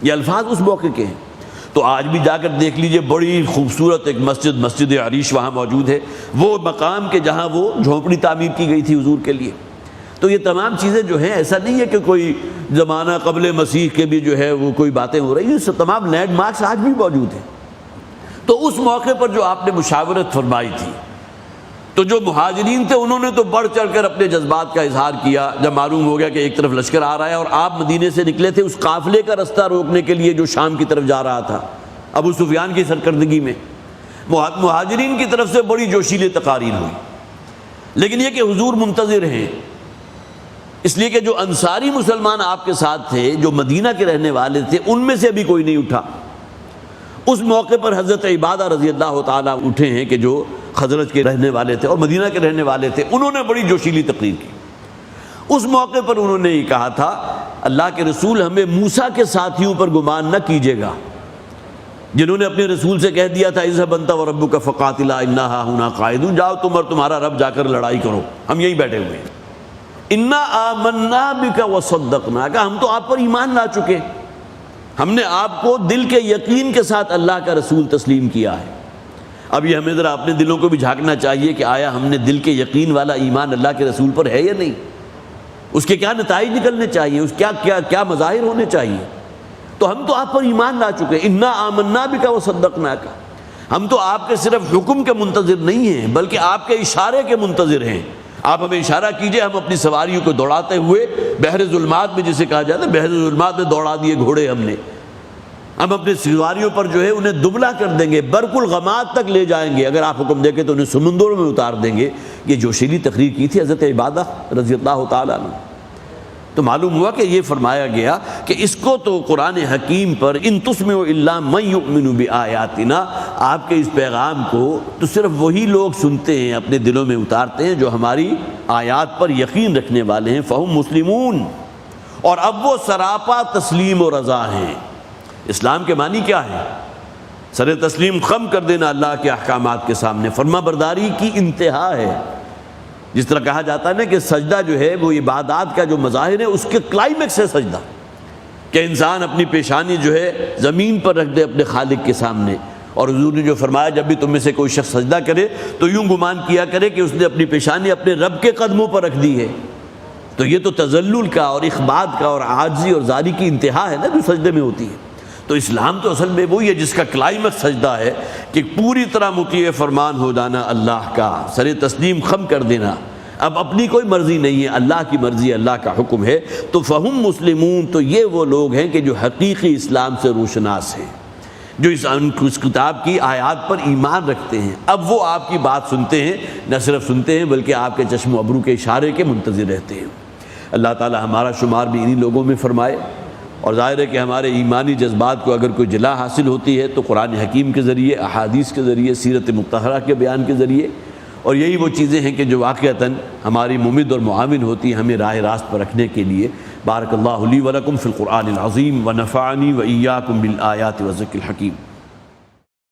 یہ الفاظ اس موقع کے ہیں۔ تو آج بھی جا کر دیکھ لیجئے، بڑی خوبصورت ایک مسجد عریش وہاں موجود ہے، وہ مقام کے جہاں وہ جھونپڑی تعمیر کی گئی تھی حضور کے لیے۔ تو یہ تمام چیزیں جو ہیں، ایسا نہیں ہے کہ کوئی زمانہ قبل مسیح کے بھی جو ہے وہ کوئی باتیں ہو رہی ہیں، یہ تمام لینڈ مارکس آج بھی موجود ہیں۔ تو اس موقع پر جو آپ نے مشاورت فرمائی تھی، تو جو مہاجرین تھے انہوں نے تو بڑھ چڑھ کر اپنے جذبات کا اظہار کیا جب معلوم ہو گیا کہ ایک طرف لشکر آ رہا ہے، اور آپ مدینے سے نکلے تھے اس قافلے کا رستہ روکنے کے لیے جو شام کی طرف جا رہا تھا ابو سفیان کی سرکردگی میں۔ مہاجرین کی طرف سے بڑی جوشیلی تقاریر ہوئی، لیکن یہ کہ حضور منتظر ہیں، اس لیے کہ جو انصاری مسلمان آپ کے ساتھ تھے، جو مدینہ کے رہنے والے تھے، ان میں سے ابھی کوئی نہیں اٹھا۔ اس موقع پر حضرت عبادہ رضی اللہ تعالیٰ اٹھے ہیں کہ جو خزرج کے رہنے والے تھے اور مدینہ کے رہنے والے تھے، انہوں نے بڑی جوشیلی تقریر کی۔ اس موقع پر انہوں نے یہ کہا تھا، اللہ کے رسول، ہمیں موسیٰ کے ساتھیوں پر گمان نہ کیجیے گا جنہوں نے اپنے رسول سے کہہ دیا تھا اذهب انت وربک فقاتلا انا ہاہنا قاعدون، جاؤ تم اور تمہارا رب جا کر لڑائی کرو، ہم یہیں بیٹھے ہوئے ہیں۔ انا آمنا بک وصدقناک، ہم تو آپ پر ایمان لا چکے، ہم نے آپ کو دل کے یقین کے ساتھ اللہ کا رسول تسلیم کیا ہے۔ اب یہ ہمیں ذرا اپنے دلوں کو بھی جھانکنا چاہیے کہ آیا ہم نے دل کے یقین والا ایمان اللہ کے رسول پر ہے یا نہیں، اس کے کیا نتائج نکلنے چاہیے، اس کیا مظاہر ہونے چاہیے۔ تو ہم تو آپ پر ایمان لا چکے، انا آمنا بک وصدقناک، ہم تو آپ کے صرف حکم کے منتظر نہیں ہیں بلکہ آپ کے اشارے کے منتظر ہیں۔ آپ ہمیں اشارہ کیجئے، ہم اپنی سواریوں کو دوڑاتے ہوئے بحر ظلمات میں، جسے کہا جاتا ہے بحر ظلمات میں دوڑا دیے گھوڑے ہم اپنے سواریوں پر جو ہے انہیں دبلا کر دیں گے، برق الغمات تک لے جائیں گے، اگر آپ حکم دیں گے تو انہیں سمندروں میں اتار دیں گے۔ یہ جوشیلی تقریر کی تھی حضرت عبادہ رضی اللہ تعالیٰ عنہ۔ تو معلوم ہوا کہ یہ فرمایا گیا کہ اس کو تو قرآن حکیم پر ان تسمع الا من یؤمن بآیاتنا، آپ کے اس پیغام کو تو صرف وہی لوگ سنتے ہیں، اپنے دلوں میں اتارتے ہیں جو ہماری آیات پر یقین رکھنے والے ہیں، فہم مسلمون، اور اب وہ سراپا تسلیم و رضا ہیں۔ اسلام کے معنی کیا ہے؟ سر تسلیم خم کر دینا اللہ کے احکامات کے سامنے، فرما برداری کی انتہا ہے۔ جس طرح کہا جاتا ہے نا کہ سجدہ جو ہے وہ عبادات کا جو مظاہر ہے، اس کے کلائمیکس ہے سجدہ۔ کہ انسان اپنی پیشانی جو ہے زمین پر رکھ دے اپنے خالق کے سامنے، اور حضور نے جو فرمایا جب بھی تم میں سے کوئی شخص سجدہ کرے تو یوں گمان کیا کرے کہ اس نے اپنی پیشانی اپنے رب کے قدموں پر رکھ دی ہے۔ تو یہ تو تذلل کا اور اخبات کا اور عاجزی اور زاری کی انتہا ہے نا جو سجدے میں ہوتی ہے۔ تو اسلام تو اصل میں وہی ہے جس کا کلائمیکس سجدہ ہے کہ پوری طرح مطیع فرمان ہو جانا اللہ کا، سر تسلیم خم کر دینا، اب اپنی کوئی مرضی نہیں ہے، اللہ کی مرضی، اللہ کا حکم ہے۔ تو فہم مسلمون، تو یہ وہ لوگ ہیں کہ جو حقیقی اسلام سے روشناس ہیں، جو اس کتاب کی آیات پر ایمان رکھتے ہیں۔ اب وہ آپ کی بات سنتے ہیں، نہ صرف سنتے ہیں بلکہ آپ کے چشم و ابرو کے اشارے کے منتظر رہتے ہیں۔ اللہ تعالی ہمارا شمار بھی انہی لوگوں میں فرمائے، اور ظاہر ہے کہ ہمارے ایمانی جذبات کو اگر کوئی جلا حاصل ہوتی ہے تو قرآن حکیم کے ذریعے، احادیث کے ذریعے، سیرت مطہرہ کے بیان کے ذریعے، اور یہی وہ چیزیں ہیں کہ جو واقعتاً ہماری ممد اور معاون ہوتی ہیں ہمیں راہ راست پر رکھنے کے لیے۔ بارک اللہ لی ولکم فی القرآن العظیم ونفعنی وإیاکم بالآیات والذکر الحکیم۔